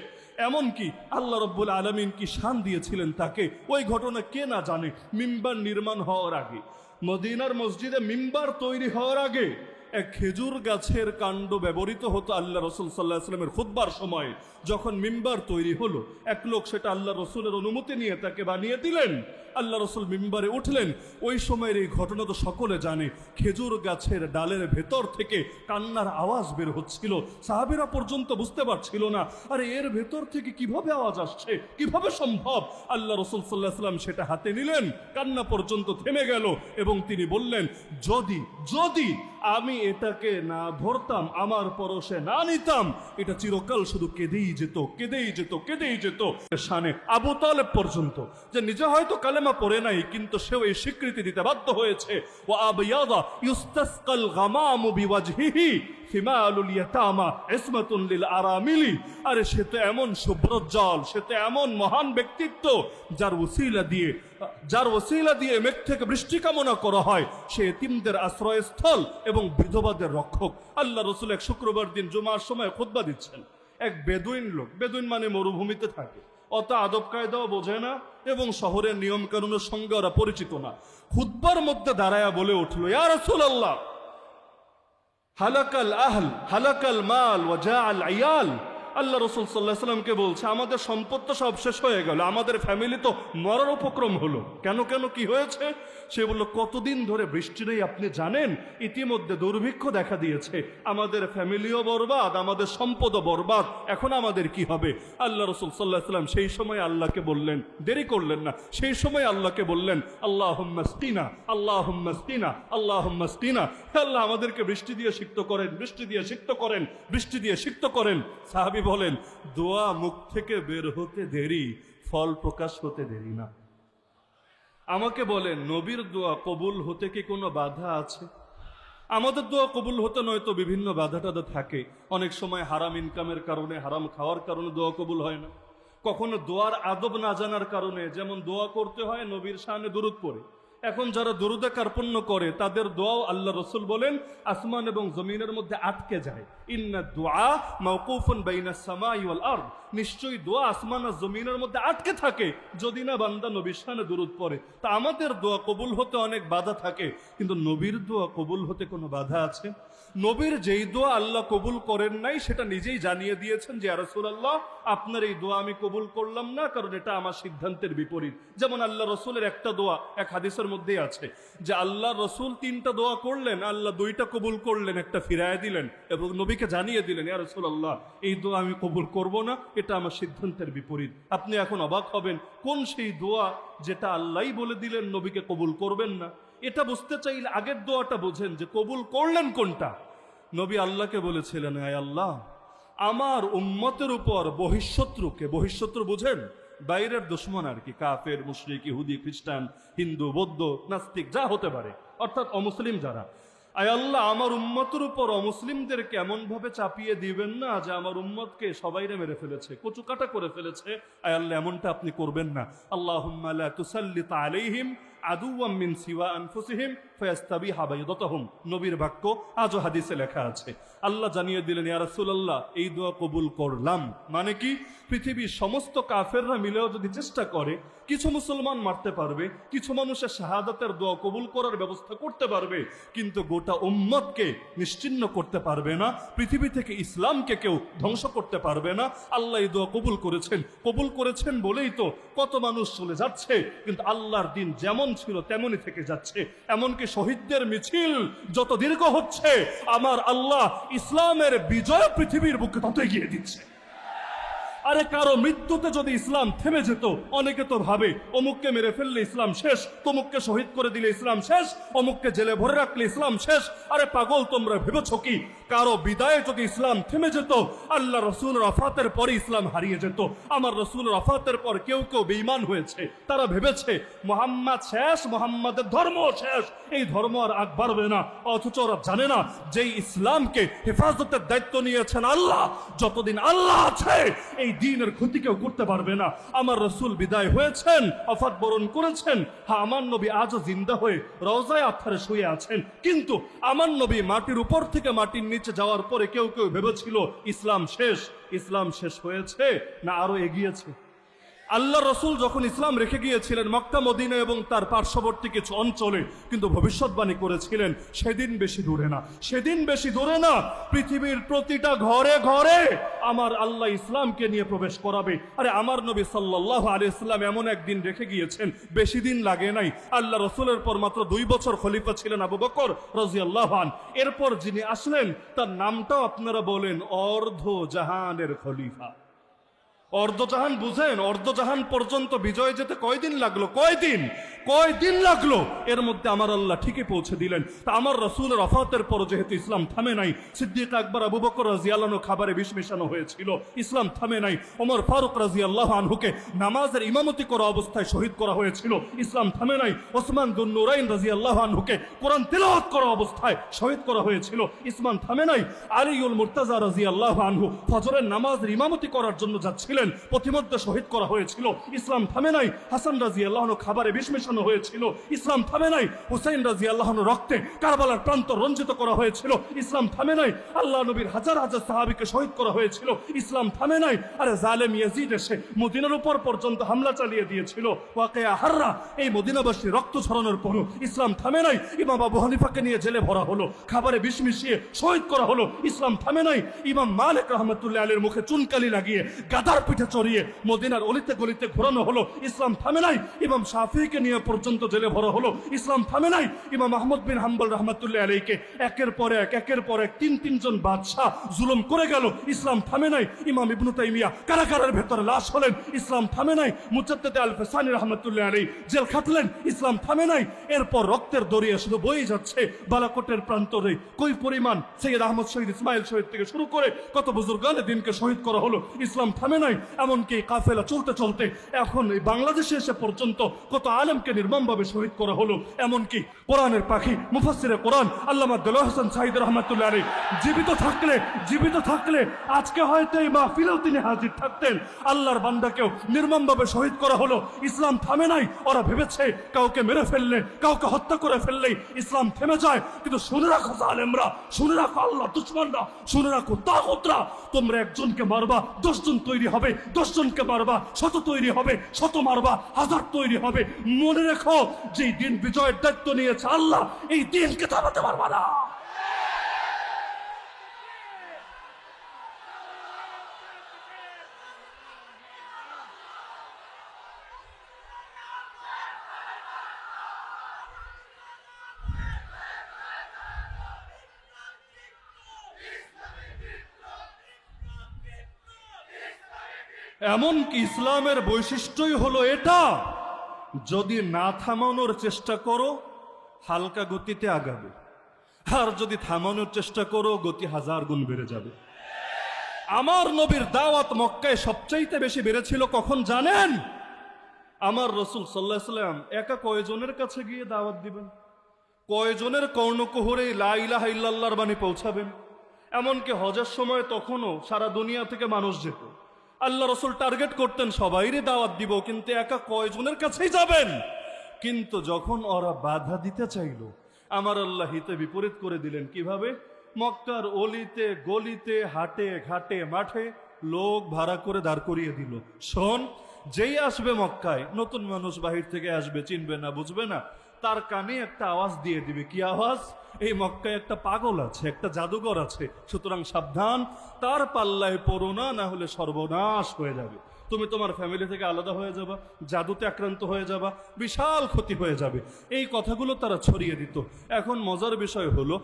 এমনকি আল্লাহ রাব্বুল আলামিন কি শান দিয়েছিলেন তাকে, ওই ঘটনা কে না জানে। মিম্বার নির্মাণ হওয়ার আগে, মদিনার মসজিদে মিম্বার তৈরি হওয়ার আগে এক খেজুর গাছের কাণ্ড ব্যবহৃত হতো আল্লাহ রাসূল সাল্লাল্লাহু আলাইহি ওয়াসাল্লামের খুতবার সময়। যখন মিম্বার তৈরি হলো, এক লোক সেটা আল্লাহ রাসূলের অনুমতি নিয়ে তাকে বানিয়ে দিলেন, আল্লাহ রাসূল মিম্বারে উঠলেন। ওই সময়ের এই ঘটনা তো সকলে জানে, খেজুর গাছের ডালের ভেতর থেকে কান্নার আওয়াজ বের হচ্ছিল, সাহাবীরা পর্যন্ত বুঝতে পারছিল না, আরে এর ভেতর থেকে কিভাবে আওয়াজ আসছে, কিভাবে সম্ভব। আল্লাহ রাসূল সাল্লাল্লাহু আলাইহি ওয়াসাল্লাম সেটা হাতে নিলেন, কান্না পর্যন্ত থেমে গেল এবং তিনি বললেন, যদি আমি এটাকে না ধরতাম, আমার পরশে না নিতাম, এটা চিরকাল শুধু কেঁদেই যেত। শানে আবু তালেব পর্যন্ত, যে নিজে হয়তো কালেমা পড়ে নাই, কিন্তু সেও এই স্বীকৃতি দিতে বাধ্য হয়েছে, ওয়া আবয়াদা ইউস্তাসকাল গামামু বিওয়াজহিহি ফিমালুল ইয়াতামা ইসমাতুন লিল আরামিলি। আরে সে তো এমন সুব্রজ্জ্বল, সে তো এমন মহান ব্যক্তিত্ব যার ওসিলা দিয়ে মেঘ থেকে বৃষ্টি কামনা করা হয়, সে এতিমদের আশ্রয়স্থল এবং বিধবাদের রক্ষক। আল্লাহ রাসূল এক শুক্রবার দিন জুমার সময় খুতবা দিচ্ছেন, এক বেদুইন লোক, বেদুইন মানে মরুভূমিতে থাকে, অত আদব কায়দাও বোঝে না এবং শহরের নিয়ম কানুনের সঙ্গে ওরা পরিচিত না। খুতবার মধ্যে দাঁড়ায়া বলে উঠলো, ইয়া রাসূলুল্লাহ, হালাকাল আহল হালাকাল মাল ওয়া জাআল আয়াল, আল্লাহ রসুল সাল্লাল্লাহু আলাইহি সাল্লামকে বলছে, আমাদের সম্পদ তো সব শেষ হয়ে গেল, আমাদের ফ্যামিলি তো মরার উপক্রম হলো। কেন কেন কি হয়েছে? সে বলল, কতদিন ধরে বৃষ্টি নেই আপনি জানেন? ইতিমধ্যে দুর্ভিক্ষ দেখা দিয়েছে, আমাদের ফ্যামিলিও বরবাদ, আমাদের সম্পদও বরবাদ, এখন আমাদের কি হবে? আল্লাহ রসুল সাল্লাল্লাহু আলাইহি সাল্লাম সেই সময় আল্লাহকে বললেন, দেরি করলেন না, সেই সময় আল্লাহকে বললেন, আল্লাহুম্মা স্কিনা, আল্লাহুম্মা স্কিনা, আল্লাহুম্মা স্কিনা, আল্লাহ আমাদেরকে বৃষ্টি দিয়ে সিক্ত করেন, বৃষ্টি দিয়ে সিক্ত করেন, বৃষ্টি দিয়ে সিক্ত করেন। সাহাবী বলেন, দোয়া মুখ থেকে বের হতে দেরি, ফল প্রকাশ হতে দেরি না। আমাকে বলেন, নবীর দোয়া কবুল হতে কি কোনো বাধা আছে? আমাদের দোয়া কবুল হতে নয়তো বিভিন্ন বাধা টাধা থাকে। অনেক সময় হারাম ইনকামের কারণে, হারাম খাওয়ার কারণে দোয়া কবুল হয় না। কখনো দোয়ার আদব না জানার কারণে, যেমন দোয়া করতে হয় নবীর শানে দুরূদ পড়ে। এখন যারা দুরূদে কার্পণ্য করে তাদের দোয়াও আল্লাহ রসুল বলেন আসমান এবং জমিনের মধ্যে আটকে যায়। ইন্না দুআ মাওকুফুন বাইনাস সামাই ওয়াল আরদ, নিশ্চয়ই দোয়া আসমান আর জমিনের মধ্যে আটকে থাকে যদি না বান্দা নবীর শানে দুরূদ পড়ে। তা আমাদের দোয়া কবুল হতে অনেক বাধা থাকে, কিন্তু নবীর দোয়া কবুল হতে কোনো বাধা আছে? নবীর যেই দোয়া আল্লাহ কবুল করেন নাই সেটা নিজেই জানিয়ে দিয়েছেন যে ইয়া রাসূলুল্লাহ, আপনার এই দোয়া আমি কবুল করলাম না, কারণ এটা আমার সিদ্ধান্তের বিপরীত। যেমন আল্লাহ রসুলের একটা দোয়া এক হাদিসের মধ্যেই আছে যে আল্লাহ রসুল 3টা দোয়া করলেন, আল্লাহ 2টা কবুল করলেন, একটা ফিরায় দিলেন এবং নবীকে জানিয়ে দিলেন, ইয়া রাসূলুল্লাহ এই দোয়া আমি কবুল করব না, এটা আমার সিদ্ধান্তের বিপরীত। আপনি এখন অবাক হবেন, কোন সেই দোয়া যেটা আল্লাহই বলে দিলেন নবীকে কবুল করবেন না? এটা বুঝতে চাইলে আগের দোয়াটা বোঝেন যে কবুল করলেন কোনটা। নবী আল্লাহকে বলেছিলেন, আয় আল্লাহ, আমার উম্মতের উপর বহিঃশত্রুকে, বহিঃশত্রু বুঝেন বাইরের দুশমন আর কি, কাফের, মুশরিক, ইহুদি, খ্রিস্টান, হিন্দু, বৌদ্ধ, নাস্তিক যা হতে পারে, অর্থাৎ অমুসলিম যারা, আয় আল্লাহ আমার উম্মতের উপর অমুসলিমদেরকে এমন ভাবে চাপিয়ে দিবেন না যে আমার উম্মতকে সবাইরে মেরে ফেলেছে, কচুকাটা করে ফেলেছে। আয় আল্লাহ এমনটা আপনি করবেন না। আল্লাহুম্মা লা তুসাল্লিত আলাইহিম আদুওয়াম মিন সিওয়া আনফুসিহিম ফায়াস্তাবিহা বাইদাতাহুম, নবীর বাক্য, আজও হাদিসে লেখা আছে। আল্লাহ জানিয়ে দিলেন, ইয়া রাসূলুল্লাহ এই দোয়া কবুল করলাম। মানে কি? পৃথিবীর সমস্ত কাফেররা মিলেও যদি চেষ্টা করে কিছু মুসলমান মারতে পারবে, কিছু মানুষের শাহাদাতের দোয়া কবুল করার ব্যবস্থা করতে পারবে, কিন্তু গোটা উম্মতকে নিশ্চিহ্ন করতে পারবে না, পৃথিবী থেকে ইসলামকে কেউ ধ্বংস করতে পারবে না। আল্লাহ এই দোয়া কবুল করেছেন, কবুল করেছেন বলেই তো কত মানুষ চলে যাচ্ছে, কিন্তু আল্লাহর দিন যেমন ছিল তেমনই থেকে যাচ্ছে। এমনকি শহীদদের মিছিল যত দীর্ঘ হচ্ছে, আমার আল্লাহ ইসলামের বিজয় পৃথিবীর বুকে তত এগিয়ে দিচ্ছে। আরে কারো মৃত্যুতে যদি ইসলাম থেমে যেত, অনেকে তো ভাবে অমুককে মেরে ফেললে ইসলাম শেষ, তমুককে শহীদ করে দিলে ইসলাম শেষ, অমুককে জেলে ভরে রাখলে ইসলাম শেষ। আরে পাগল, তোমরা ভেবেছ কি কারো বিদায়ে যদি ইসলাম থেমে যেত, আল্লাহ রসুল রফাতের পরে ইসলাম হারিয়ে যেত? আমার রসুল রফাতের পর কেউ কেউ বেঈমান হয়েছে, তারা ভেবেছে মোহাম্মদ শেষ, মোহাম্মদের ধর্ম শেষ, এই ধর্ম আর আগ বাড়বে না। অথচ ওরা জানে না যে ইসলামকে হেফাজতের দায়িত্ব নিয়েছেন আল্লাহ, যতদিন আল্লাহ আছে এই দ্বীনের ক্ষতি কেউ করতে পারবে না। আমার রসুল বিদায় হয়েছেন, ওফাত বরণ করেছেন, হ্যাঁ আমার নবী আজও জিন্দা হয়ে রওজায়ে আতহারে শুয়ে আছেন, কিন্তু আমার নবী মাটির উপর থেকে মাটির নিচে যাওয়ার পরে কেউ কেউ ভেবেছিল ইসলাম শেষ। ইসলাম শেষ হয়েছে না আরো এগিয়েছে? আল্লাহ রসুল যখন ইসলাম রেখে গিয়েছিলেন মক্কা মদিনা এবং তার পার্শ্ববর্তী কিছু অঞ্চলে, কিন্তু ভবিষ্যৎবাণী করেছিলেন সেদিন বেশি দূরে না, সেদিন বেশি দূরে না, পৃথিবীর প্রতিটা ঘরে ঘরে আমার আল্লাহ ইসলামকে নিয়ে প্রবেশ করাবে। আরে আমার নবী সাল্লাল্লাহু আলাইহি ওয়াসাল্লাম এমন একদিন রেখে গিয়েছেন, বেশি দিন লাগে নাই। আল্লাহ রসুলের পর মাত্র 2 বছর খলিফা ছিলেন আবু বকর রাদিয়াল্লাহু আনহু। এরপর যিনি আসলেন তার নামটাও আপনারা বলেন অর্ধ জাহানের খলিফা। অর্ধজাহান বুঝেন? অর্ধজাহান পর্যন্ত বিজয় যেতে কয়দিন লাগলো? কয়দিন লাগলো? এর মধ্যে আমার আল্লাহ ঠিকই পৌঁছে দিলেন। তা আমার রাসূলের ওফাতের পর যেহেতু ইসলাম থামে নাই, সিদ্দিক আকবর আবু বকর রাদিয়াল্লাহু আনহু খাবারে বিষ মেশানো হয়েছিল, ইসলাম থামে নাই। ওমর ফারুক রাদিয়াল্লাহু আনহুকে নামাজের ইমামতি করা অবস্থায় শহীদ করা হয়েছিল, ইসলাম থামে নাই। ওসমান যুন্নুরাইন রাদিয়াল্লাহু আনহুকে কোরআন তিলাওয়াত করা অবস্থায় শহীদ করা হয়েছিল, ইসলাম থামে নাই। আলীউল মুর্তাজা রাদিয়াল্লাহু আনহু ফজরের নামাজের ইমামতি করার জন্য যাচ্ছিলেন, পথিমধ্যে শহীদ করা হয়েছিল, ইসলাম থামে নাই। হাসান রাদিয়াল্লাহু আনহু খাবারে বিষ মেশানো মেশানো হয়েছিল, ইসলাম থামে নাই। হুসাইন রাদিয়াল্লাহু আনহু রক্তে কারবালার প্রান্ত রঞ্জিত করা হয়েছিল, ইসলাম থামে নাই। আল্লাহ নবীর হাজার হাজার সাহাবীকে শহীদ করা হয়েছিল, ইসলাম থামে নাই। আরে জালেম ইয়াজিদ এসে মদিনার উপর পর্যন্ত হামলা চালিয়ে দিয়েছিল, ওয়াকিয়া হাররা, এই মদিনাবাসী রক্ত ছড়ানোর পরও ইসলাম থামে নাই। ইমাম আবু হানিফাকে নিয়ে জেলে ভরা হলো, খাবারে বিষ মিশিয়ে শহীদ করা হলো, ইসলাম থামে নাই। ইমাম মালিক রাহমাতুল্লাহ আলাইহির মুখে চুনকালি লাগিয়ে গাদার পিঠে চড়িয়ে মদিনার অলিতে গলিতে ঘোরানো হলো, ইসলাম থামে নাই। ইমাম শাফিঈকে নিয়ে পর্যন্ত জেলে ভরা হলো, ইসলাম থামে নাই। ইমাম আহমদ বিন হাম্বল রাহমাতুল্লাহ আলাইহিকে একের পর এক তিনজন বাদশাহ জুলুম করে গেল, ইসলাম থামে নাই। ইমাম ইবনু তাইমিয়া কারাগারের ভেতরে লাশ হলেন, ইসলাম থামে নাই। মুজাদ্দিদ আল ফিসানি রাহমাতুল্লাহ আলাইহি জেল খাটলেন, ইসলাম থামে নাই। এরপর রক্তের দরিয়া শুধু বয়ে যাচ্ছে বালাকোটের প্রান্তরে। কই পরিমাণ সৈয়দ আহমদ শহীদ ইসমাইল শহীদ থেকে শুরু করে কত বুজুর্গানে দিনকে শহীদ করা হলো, ইসলাম থামে নাই। এমনকি কাফেলা চলতে চলতে এখন এই বাংলাদেশে এসে পর্যন্ত কত আলেমকে নির্মমভাবে শহীদ করা হলো। এমনকি কোরআনের পাখি মুফাসসিরে কোরআন আল্লামা দেলোয়ার হোসেন সাঈদ রাহমাতুল্লাহ আলাইহি জীবিত থাকলে আজকে হয়তো এই মাহফিলেও তিনি হাজির থাকতেন। আল্লাহর বান্দাকেও নির্মমভাবে শহীদ করা হলো, ইসলাম থামে নাই। ওরা ভেবেছে কাউকে মেরে ফেললে, কাউকে হত্যা করে ফেললেই ইসলাম থেমে যায়। কিন্তু শুনে রাখো জালেমরা, শুনে রাখো আল্লাহ দুশমনরা, শুনে রাখো তাগুতরা, তোমরা একজনকে মারবা 10 জন তৈরি হবে, 10 জনকে মারবা 100 তৈরি হবে, 100 মারবা 1000 তৈরি হবে। মনে রেখো, যে দিন বিজয়ের দায়িত্ব নিয়েছে আল্লাহ, এই দিনকে থামাতে পারবা না। এমনকি ইসলামের বৈশিষ্ট্যই হলো এটা, যদি না থামানোর চেষ্টা করো হালকা গতিতে আগাবে, আর যদি থামানোর চেষ্টা করো গতি 1000 গুণ বেড়ে যাবে। আমার নবীর দাওয়াত মক্কায় সবচাইতে বেশি বেড়েছিল কখন জানেন? আমার রাসূল সাল্লাল্লাহু আলাইহি ওয়াসাল্লাম একা কয়জনের কাছে গিয়ে দাওয়াত দিবেন, কয়জনের কর্ণকুহরে লা ইলাহা ইল্লাল্লাহর বাণী পৌঁছাবেন। এমনকি হজের সময় তখনও সারা দুনিয়া থেকে মানুষ যেত, আল্লাহ রসুল টার্গেট করতেন সবাইরে দাওয়াত দিব, কিন্তু একা কয়জনের কাছেই যাবেন। কিন্তু যখন ওরা বাধা দিতে চাইল, আমার আল্লাহ হিতে বিপরীত করে দিলেন। কিভাবে? মক্কার অলিতে গলিতে হাটে ঘাটে মাঠে লোক ভাড়া করে দাঁড় করিয়ে দিল। শোন, যেই আসবে মক্কায়, নতুন মানুষ বাহির থেকে আসবে, চিনবে না বুঝবে না, তার কানে একটা আওয়াজ দিয়ে দিবে। কি আওয়াজ? এই মক্কায় একটা পাগল আছে, একটা জাদুঘর আছে, সুতরাং সাবধান, তার পাল্লায় পড়ো না, না হলে সর্বনাশ হয়ে যাবে। তুমি তোমার ফ্যামিলি থেকে আলাদা হয়ে যাবা, জাদুতে আক্রান্ত হয়ে যাবা, বিশাল ক্ষতি হয়ে যাবে। এই কথাগুলো তারা ছড়িয়ে দিত। এখন মজার বিষয় হলো,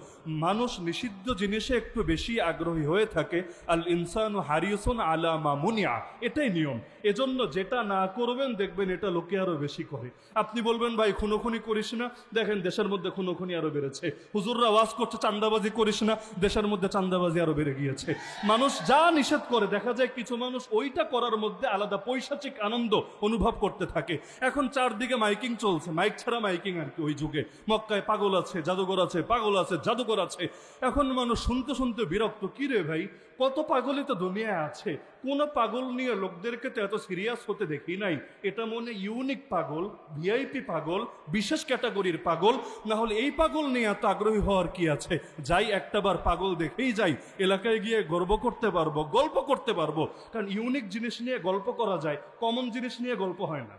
মানুষ নিষিদ্ধ জিনিসে একটু বেশি আগ্রহী হয়ে থাকে। আল ইনসানু হারিসুন আলা মা মুনিয়া, এটাই নিয়ম। এজন্য যেটা না করবেন দেখবেন এটা লোকে আরো বেশি করে। আপনি বলবেন ভাই খুনোখুনি করিস না, দেখেন দেশের মধ্যে খুনোখুনি আরো বেড়েছে। হুজুররা ওয়াজ করছে চাঁদাবাজি করিস না, দেশের মধ্যে চাঁদাবাজি আরো বেড়ে গিয়েছে। মানুষ যা নিষেধ করে, দেখা যায় কিছু মানুষ ওইটা করার মধ্যে আলাদা পৈশাচিক আনন্দ অনুভব করতে থাকে। এখন চারদিকে মাইকিং চলছে, মাইক ছাড়া মাইকিং আর কি। ওই যুগে মক্কায় পাগল আছে, জাদুঘর আছে, পাগল আছে, জাদুঘর আছে। এখন মানুষ শুনতে শুনতে বিরক্ত। কি রে ভাই, কত পাগলই তো দুনিয়ায় আছে, কোন পাগল নিয়ে লোকদেরকে তো এত সিরিয়াস হতে দেখি নাই। এটা মনে ইউনিক পাগল, ভিআইপি পাগল, বিশেষ ক্যাটাগরির পাগল, না হলে এই পাগল নিয়ে এত আগ্রহী হওয়ার কি আছে? যাই একটাবার পাগল দেখেই যাই, এলাকায় গিয়ে গর্ব করতে পারবো, গল্প করতে পারবো। কারণ ইউনিক জিনিস নিয়ে গল্প করা যায়, কমন জিনিস নিয়ে গল্প হয় না।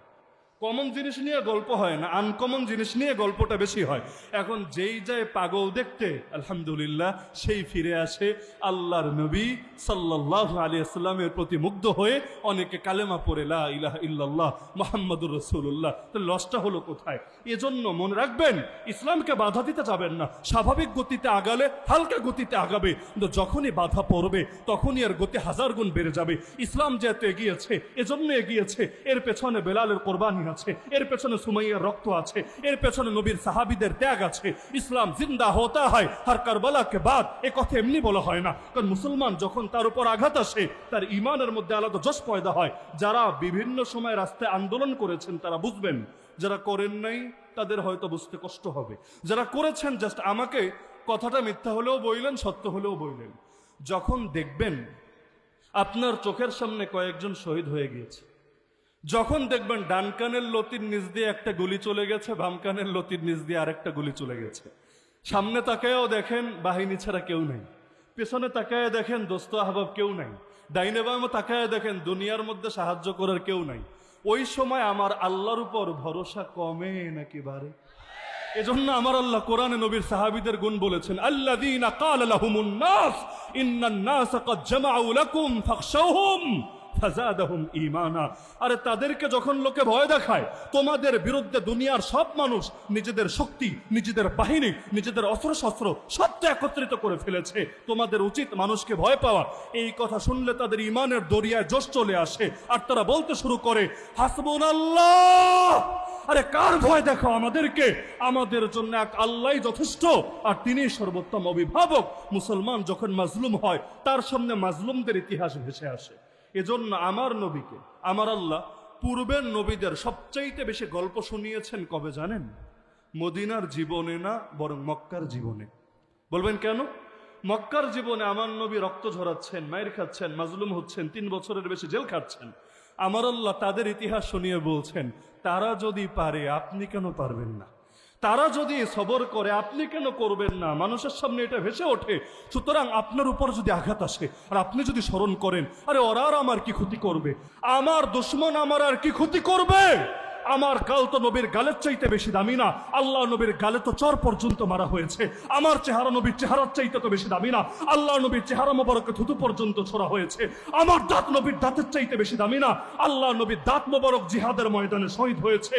কমন জিনিস নিয়ে গল্প হয় না, আনকমন জিনিস নিয়ে গল্পটা বেশি হয়। এখন যেই যায় পাগল দেখতে, আলহামদুলিল্লাহ সেই ফিরে আসে আল্লাহর নবী সাল্লাল্লাহু আলাইহি ওয়াসাল্লামের প্রতি মুগ্ধ হয়ে অনেকে কালেমা পড়ে লা ইলাহা ইল্লাল্লাহ মুহাম্মাদুর রাসূলুল্লাহ। তো লসটা হলো কোথায়? এজন্য মনে রাখবেন, ইসলামকে বাধা দিতে যাবেন না। স্বাভাবিক গতিতে আগালে হালকা গতিতে আগাবে, কিন্তু যখনই বাধা পড়বে তখনই এর গতি 1000 গুণ বেড়ে যাবে। ইসলাম যেহেতু এগিয়েছে, এজন্য এগিয়েছে। এর পেছনে বেলালের কোরবানি আছে, এর পেছনে সুমাইয়ার রক্ত আছে, এর পেছনে নবীর সাহাবীদের ত্যাগ আছে। ইসলাম জিন্দা হতা হয় হর কারবালা কে বাদ, এ কথা এমনি বলা হয় না। কারণ মুসলমান যখন তার উপর আঘাত আসে, তার ইমানের মধ্যে আলাদা জোশ পয়দা হয়। যারা বিভিন্ন সময় রাস্তায় আন্দোলন করেছেন তারা বুঝবেন, যারা করেন নাই তাদের হয়তো বুঝতে কষ্ট হবে। যারা করেছেন জাস্ট আমাকে কথাটা মিথ্যা হলেও বললেন, সত্য হলেও বললেন। যখন দেখবেন আপনার চোখের সামনে কয়েকজন শহীদ হয়ে গিয়েছে, যখন দেখবেন ডান কানের লতির নিচ দিয়ে একটা গুলি চলে গেছে, বাম কানের লতির নিচ দিয়ে আরেকটা গুলি চলে গেছে, সামনে তাকায়ও দেখেন বাহিনী ছাড়া কেউ নাই, পেছনে তাকায় দেখেন দোস্ত আহবাব কেউ নাই, ডাইনে বামে তাকায় দেখেন দুনিয়ার মধ্যে সাহায্য করার কেউ নাই, ওই সময় আমার আল্লাহর উপর ভরসা কমে নাকি বাড়ে? এজন্য আমার আল্লাহ কোরআনে নবীর সাহাবীদের গুণ বলেছেন, আল্লাযীনা ক্বালা লাহুমুন নাস ইন্নান নাস ক্বাদ জামাউ লাকুম ফাখশাউহুম ফাযাদাহুম ঈমানা। আরে তাদেরকে যখন লোকে ভয় দেখায়, তোমাদের বিরুদ্ধে দুনিয়ার সব মানুষ নিজেদের শক্তি, নিজেদের বাহিনী, নিজেদের অস্ত্রশস্ত্র সব তো একত্রিত করে ফেলেছে, তোমাদের উচিত মানুষকে ভয় পাওয়া। এই কথা শুনলে তাদের ঈমানের দরিয়ায় জোশ চলে আসে, আর তারা বলতে শুরু করে হাসবুনাল্লাহ। আরে কার ভয় দেখো আমাদেরকে? আমাদের জন্য এক আল্লাহই যথেষ্ট, আর তিনিই সর্বোত্তম অভিভাবক। মুসলমান যখন মাজলুম হয়, তার সামনে মাজলুমদের ইতিহাস ভেসে আসে। এজন্য আমার নবীকে আমার আল্লাহ পূর্বের নবীদের সবচাইতে বেশি গল্প শুনিয়েছেন কবে জানেন? মদিনার জীবনে না, বরং মক্কার জীবনে। বলবেন কেন? মক্কার জীবনে আমার নবী রক্ত ঝরাচ্ছেন, মায়ের খাচ্ছেন, মাজলুম হচ্ছেন, 3 বছরের বেশি জেল খাচ্ছেন। আমার আল্লাহ তাদের ইতিহাস শুনিয়ে বলছেন, তারা যদি পারে আপনি কেন পারবেন না? তারা যদি সবর করে আপনি কেন করবেন না? মানুষের সামনে এটা ভেসে ওঠে। সুতরাং আপনার উপর যদি আঘাত আসে আর আপনি যদি স্মরণ করেন, আরে ওরা আর আমার কি ক্ষতি করবে? আমার দুশমন আমার আর কি ক্ষতি করবে? আমার গাল তো নবীর গালের চাইতে বেশি দামি না। আল্লাহ নবীর গালে তো চর পর্যন্ত মারা হয়েছে। আমার চেহারা নবীর চেহারার চাইতে তো বেশি দামি না। আল্লাহ নবীর চেহারা মোবারকে থুতু পর্যন্ত ছোড়া হয়েছে। আমার দাঁত নবীর দাঁতের চাইতে বেশি দামি না। আল্লাহ নবীর দাঁত মোবারক জিহাদের ময়দানে শহীদ হয়েছে।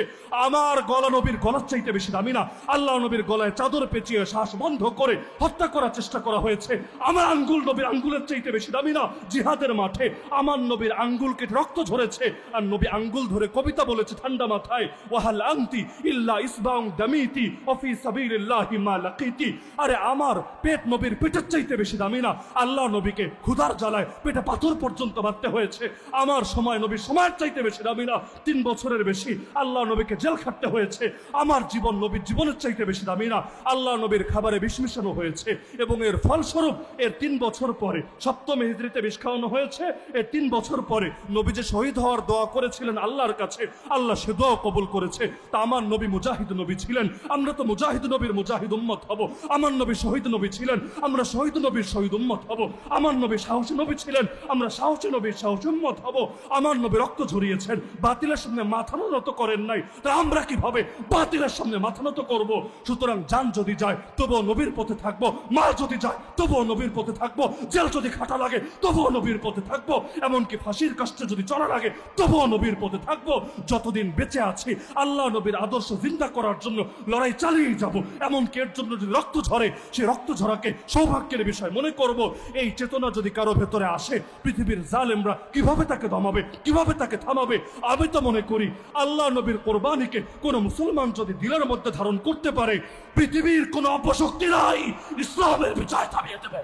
আমার গলা নবীর গলার চাইতে বেশি দামি না। আল্লাহ নবীর গলায় চাদর পেঁচিয়ে শ্বাস বন্ধ করে হত্যা করার চেষ্টা করা হয়েছে। আমার আঙ্গুল নবীর আঙ্গুলের চাইতে বেশি দামি না। জিহাদের মাঠে আমার নবীর আঙ্গুলকে রক্ত ঝরেছে, আর নবী আঙ্গুল ধরে কবিতা বলেছে ঠান্ডা মাথায়, ওয়াহাল আনতি ইল্লা ইসবাউন দামিতি ওফি সাবিলিল্লাহি মা লাকিতি। আরে আমার পেট নবীর পেটের চাইতে বেশি দামি না। আল্লাহ নবীকে ক্ষুধার জ্বালায় পেটে পাথর পর্যন্ত মারতে হয়েছে। আমার সময় নবীর সময়ের চাইতে বেশি দামি না। 3 বছরের বেশি আল্লাহ নবীকে জেল খাটতে হয়েছে। আমার জীবন নবীর জীবনের চাইতে বেশি দামি না। আল্লাহ নবীর খাবারে বিষ মিশানো হয়েছে, এবং এর ফলস্বরূপ এর 3 বছর পরে 7ম হিজরিতে বিষ খাওয়ানো হয়েছে। এর 3 বছর পরে নবী যে শহীদ হওয়ার দোয়া করেছিলেন আল্লাহর কাছে, আল্লাহ সে দোয়া কবুল করেছে। তা আমার নবী মুজাহিদ নবী ছিলেন, আমরা তো মুজাহিদ নবীর মুজাহিদ উম্মত হব। আমার নবী শহীদ নবী ছিলেন, আমরা শহীদ নবীর শহীদ উম্মত হব। আমার নবী সাহসী নবী ছিলেন, আমরা সাহসী নবীর সাহসী উম্মত হব। আমার নবী রক্ত ঝরিয়েছেন, বাতিলের সামনে মাথা নত করেন নাই, তা আমরা কিভাবে বাতিলের সামনে মাথা নত করব? সুতরাং জান যদি যায় তবুও নবীর পথে থাকবো, মা যদি যায় তবুও নবীর পথে থাকবো, জেল যদি খাটা লাগে তবুও নবীর পথে থাকবো, এমনকি ফাঁসির কাষ্টে যদি চলা লাগে তবুও নবীর পথে থাকবো। যতদিন বেঁচে আছি আল্লাহ নবীর আদর্শ জিন্দা করার জন্য লড়াই চালিয়ে যাব। এমনকি এর জন্য যদি রক্ত ঝরে, সেই রক্ত ঝরাকে সৌভাগ্যের বিষয় মনে করব। এই চেতনা যদি কারো ভেতরে আসে, পৃথিবীর জালেমরা কিভাবে তাকে দমাবে, কিভাবে তাকে থামাবে? আমি তো মনে করি আল্লাহ নবীর কোরবানিকে কোন মুসলমান যদি দিলের মধ্যে ধারণ করতে পারে, পৃথিবীর কোন অপশক্তি নাই ইসলামের বিজয় থামিয়ে দেবে।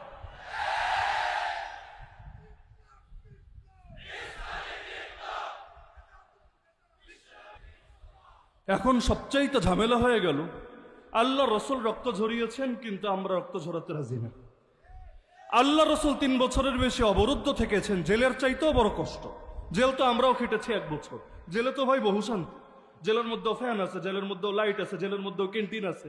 এখন সবচাইতে ঝামেলা হয়ে গেল, আল্লাহ রসুল রক্ত ঝরিয়েছেন কিন্তু আমরা রক্ত ঝরাতে রাজি না। আল্লাহ রসুল 3 বছরের বেশি অবরুদ্ধ থেকেছেন, জেলের চাইতেও বড় কষ্ট। জেল তো আমরাও কেটেছি 1 বছর। জেলে তো ভাই বহু শান্তি, জেলের মধ্যেও ফ্যান আছে, জেলের মধ্যেও লাইট আছে, জেলের মধ্যেও ক্যান্টিন আছে।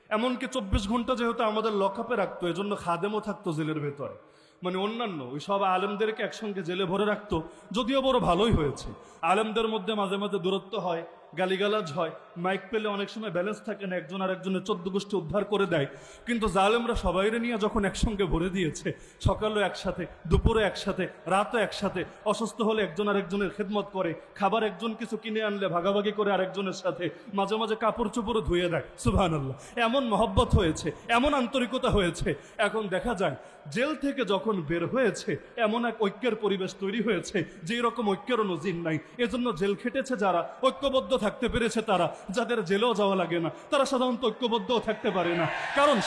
এমনকি 24 ঘন্টা যেহেতু আমাদের লকআপে রাখতো, এজন্য খাদেমও থাকতো জেলের ভেতরে। মানে অন্যান্য ওই সব আলেমদেরকে একসঙ্গে জেলে ভরে রাখতো, যদিও বড় ভালোই হয়েছে। আলেমদের মধ্যে মাঝে মাঝে দূরত্ব হয়, গালিগালাজ হয়, মাইক পেলে অনেক সময় ব্যালেন্স থাকে না, একজন আর একজনের 14 গোষ্ঠী উদ্ধার করে দেয়। কিন্তু জালেমরা সবাইরে নিয়ে যখন একসঙ্গে ভরে দিয়েছে, সকালেও একসাথে, দুপুরে একসাথে, রাতও একসাথে, অসুস্থ হলে একজন আর একজনের খেদমত করে, খাবার একজন কিছু কিনে আনলে ভাগাভাগি করে আরেকজনের সাথে, মাঝে মাঝে কাপড় চোপড়ও ধুয়ে দেয়। সুবহানাল্লাহ, এমন মহব্বত হয়েছে, এমন আন্তরিকতা হয়েছে। এখন দেখা যায় জেল থেকে যখন বের হয়েছে, এমন এক ঐক্যের পরিবেশ তৈরি হয়েছে যে এরকম ঐক্যেরও নজির নাই। এজন্য জেল খেটেছে যারা, ঐক্যবদ্ধ থাকতে পেরেছে তারা, যাদের জেলেও যাওয়া লাগে না, তারা সাধারণত ঐক্যবদ্ধও থাকতে পারে না। কারণ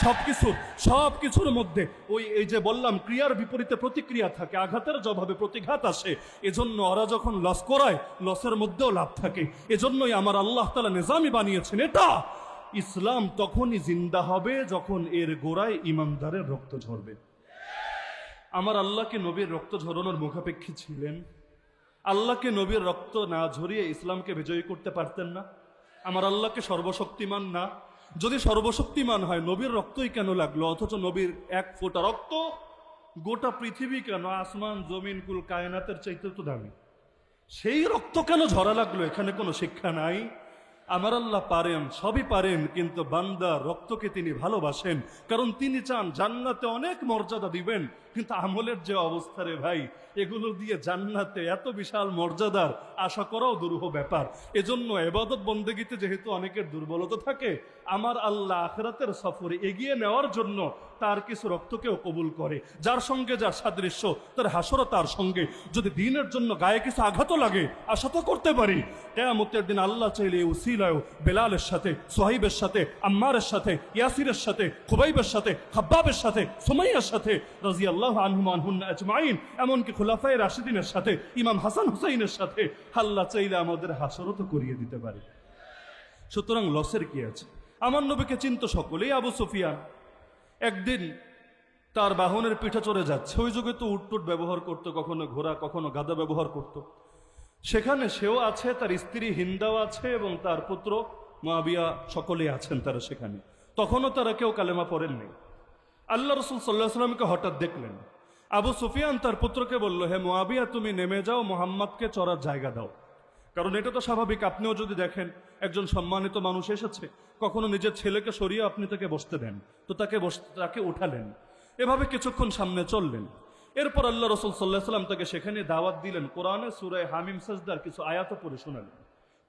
সবকিছুর মধ্যে ওই এই যে বললাম, ক্রিয়ার বিপরীতে প্রতিক্রিয়া থাকে, আঘাতের জবাবে প্রতিঘাত আসে। এজন্য ওরা যখন লস করায়, লসের মধ্যেও লাভ থাকে। এজন্যই আমার আল্লাহ তাআলা নিজামী বানিয়েছেন, এটা ইসলাম তখনই জিন্দা হবে যখন এর গোড়ায় ইমানদারের রক্ত ঝরবে। আমার আল্লাহ কি নবীর রক্ত ঝরানোর মুখাপেক্ষী ছিলেন? আল্লাহকে নবীর রক্ত না ঝরিয়ে ইসলামকে বিজয়ী করতে পারতেন না? আমার আল্লাহকে সর্বশক্তিমান না? যদি সর্বশক্তিমান হয় নবীর রক্তই কেন লাগলো? অথচ নবীর এক ফোঁটা রক্ত গোটা পৃথিবী কেন, আসমান জমিন কুল কায়নাতের চাইতে তো দামি। সেই রক্ত কেন ঝরা লাগলো? এখানে কোনো শিক্ষা নাই। আমার আল্লাহ পারেন, সবই পারেন, কিন্তু বান্দার রক্তকে তিনি ভালোবাসেন, কারণ তিনি চান জান্নাতে অনেক মর্যাদা দিবেন। কিন্তু আমলের যে অবস্থা রে ভাই, এগুলো দিয়ে জান্নাতে এত বিশাল মর্যাদার আশা করাও দুরূহ ব্যাপার। এজন্য ইবাদত বন্দেগীতে যেহেতু অনেকের দুর্বলতা থাকে, আমার আল্লাহ আখিরাতের সফরে এগিয়ে নেওয়ার জন্য তার কিছু রক্তকেও কবুল করে, যার সঙ্গে যার সাদৃশ্য, তার হাসরও তার সঙ্গে। যদি দিনের জন্য গায়ে কিছু আঘাতও লাগে, আশা তো করতে পারি কিয়ামতের দিন আল্লাহ চাইলে উসিলায়ও বেলালের সাথে, সোহাইবের সাথে, আম্মারের সাথে, ইয়াসিরের সাথে, খুবাইবের সাথে, খাব্বাবের সাথে, সুমাইয়ার সাথে রাদিয়াল্লাহু আনহুম আনহুন্না আজমাইন, এমনকি খুলাফায়ে রাশিদিনের সাথে, ইমাম হাসান হুসাইনের সাথে আল্লাহ চাইলে আমাদের হাসরও তো করিয়ে দিতে পারে। সুতরাং লসের কি আছে? আমার নবীকে চিনত সকলেই। আবু সুফিয়ান একদিন তার বাহনের পিঠে চড়ে যাচ্ছে। ওই যুগে তো উটটুট ব্যবহার করত, কখনো ঘোড়া কখনো গাধা ব্যবহার করত। সেখানে সেও আছে, তার স্ত্রী হিন্দাও আছে এবং তার পুত্র মুআবিয়া, সকলে আছেন তারা সেখানে। তখনও তারা কেউ কালেমা পড়েননি। আল্লাহ রাসূল সাল্লাল্লাহু আলাইহি ওয়াসাল্লামকে হঠাৎ দেখলেন। আবু সুফিয়ান তার পুত্রকে বলল, হে মুআবিয়া, তুমি নেমে যাও, মুহাম্মদকে চড়ার জায়গা দাও। কারণ এটা তো স্বাভাবিক, আপনিও যদি দেখেন একজন সম্মানিত মানুষ এসেছে, কখনো নিজের ছেলেকে সরিয়ে আপনি তাকে বসতে দেন, তো তাকে উঠালেন, এভাবে কিছুক্ষণ সামনে চললেন। এরপর আল্লাহ রাসূল সাল্লাল্লাহু আলাইহি ওয়াসাল্লাম তাকে সেখানে দাওয়াত দিলেন, কোরআনে সূরা হামিম সাজদার কিছু আয়াত পড়ে শোনালেন।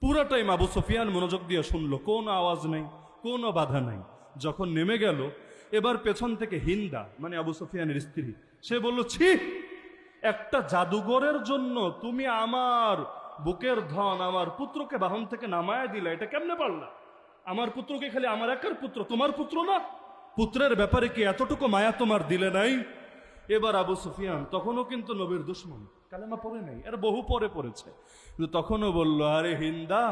পুরো টাইম আবু সুফিয়ান মনোযোগ দিয়ে শুনলো, কোনো আওয়াজ নেই, কোনো বাধা নাই। যখন নেমে গেল, এবার পেছন থেকে হিন্দা, মানে আবু সুফিয়ানের স্ত্রী, সে বলল, ছি, একটা জাদুঘরের জন্য তুমি আমার বুকের ধন, আমার পুত্রকে বাহন থেকে নামায় দিলা, এটা কেমনে পারলা? আমার পুত্রকে খালি আমার একার পুত্র, তোমার পুত্র না? পুত্রের ব্যাপারে কি এতটুকু মায়া তোমার দিলে নাই? এবার আবু সুফিয়ান তখনও কিন্তু নবীর দুশমন, কালেমা পড়ে নাই, এর বহু পরে পড়েছে, কিন্তু তখনও বলল, আরে হিন্দা,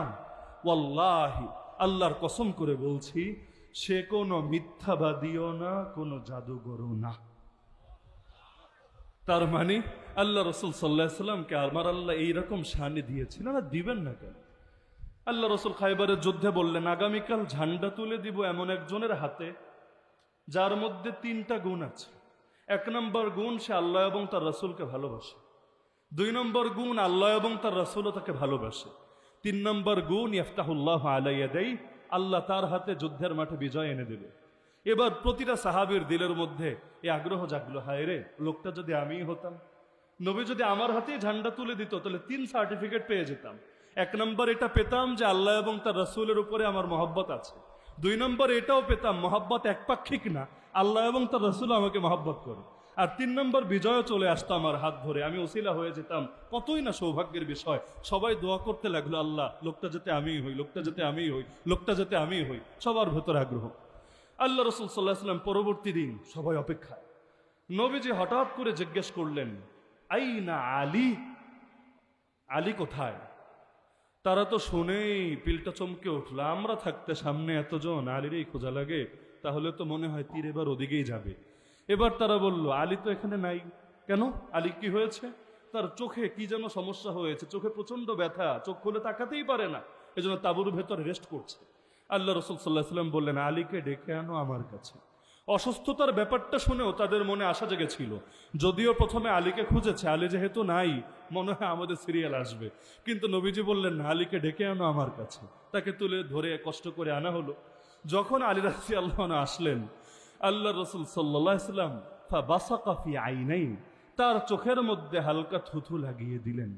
ওয়াল্লাহি, আল্লাহর কসম করে বলছি, সে কোনো মিথ্যাবাদীও না, কোনো জাদুঘরও না। তার মানে আল্লাহ রাসূল সাল্লাল্লাহু আলাইহি ওয়াসাল্লামকে আমার আল্লাহ এইরকম শানি দিয়েছিলেন, আর দিবেন না কেন? আল্লাহ রাসূল খায়বারের যুদ্ধে বললেন, আগামীকাল ঝান্ডা তুলে দিব এমন একজনের হাতে যার মধ্যে 3টা গুণ আছে। 1 নম্বর গুণ, সে আল্লাহ এবং তার রাসূলকে ভালোবাসে। 2 নম্বর গুণ, আল্লাহ এবং তার রাসূলও তাকে ভালোবাসে। 3 নম্বর গুণ, ইফতাহুল্লাহু আলা ইয়াদাই, আল্লাহ তার হাতে যুদ্ধের মাঠে বিজয় এনে দেবে। এবার প্রতিটা সাহাবীর দিলের মধ্যে এই আগ্রহ জাগলো, হায় রে, লোকটা যদি আমিই হতাম, নবী যদি আমার হাতেই ঝান্ডা তুলে দিত, তাহলে 3 সার্টিফিকেট পেয়ে যেতাম। 1 নম্বর এটা পেতাম যে আল্লাহ এবং তার রাসূলের উপরে আমার মহব্বত আছে। 2 নম্বর এটাও পেতাম, মহব্বত একপাক্ষিক না, আল্লাহ এবং তার রাসূল আমাকে মহব্বত করে। আর 3 নম্বর, বিজয় চলে আসতো আমার হাত ধরে, আমি ওসিলা হয়ে যেতাম। কতই না সৌভাগ্যের বিষয়। সবাই দোয়া করতে লাগলো, আল্লাহ, লোকটা যাতে আমিই হই, লোকটা যাতে আমিই হই, লোকটা যাতে আমিই হই। সবার ভেতরে আগ্রহ। আল্লাহ রাসূল সাল্লাল্লাহু আলাইহি ওয়াসাল্লাম পরবর্তী দিন সবাই অপেক্ষায়। নবীজি হঠাৎ করে জিজ্ঞেস করলেন, আইনা আলী, আলী কোথায়? তারা তো শুনেই পিলটা চমকে উঠল, আমরা থাকতে সামনে এতজন, আলীরই খোঁজা লাগে, তাহলে তো মনে হয় তীর এবার ওদিকেই যাবে। এবার তারা বলল, আলী তো এখানে নাই। কেন? আলী কি হয়েছে? তার চোখে কি যেন সমস্যা হয়েছে, চোখে প্রচন্ড ব্যথা, চোখ খুলে তাকাতেই পারে না, এজন্য তাঁবুর ভেতরে রেস্ট করছে। আল্লাহ রাসূল সাল্লাল্লাহু আলাইহি ওয়াসাল্লাম বললেন, আলীকে ডেকে আনো আমার কাছে। অসুস্থতার ব্যাপারটা শুনেও তাদের মনে আশা জেগেছিল। যদিও প্রথমে আলীকে খুঁজেছে, আলী যেহেতু নাই, মনে হয় আমাদের সিরিয়াল আসবে। কিন্তু নবীজি বললেন, না, আলীকে ডেকে আনো আমার কাছে। তাকে তুলে ধরে কষ্ট করে আনা হলো। যখন আলী রাদিয়াল্লাহু আনহু আসলেন, আল্লাহ রাসূল সাল্লাল্লাহু আলাইহি ওয়াসাল্লাম ফাবাসাকা ফি আইনাইহি, তার চোখের মধ্যে হালকা থুথু লাগিয়ে দিলেন।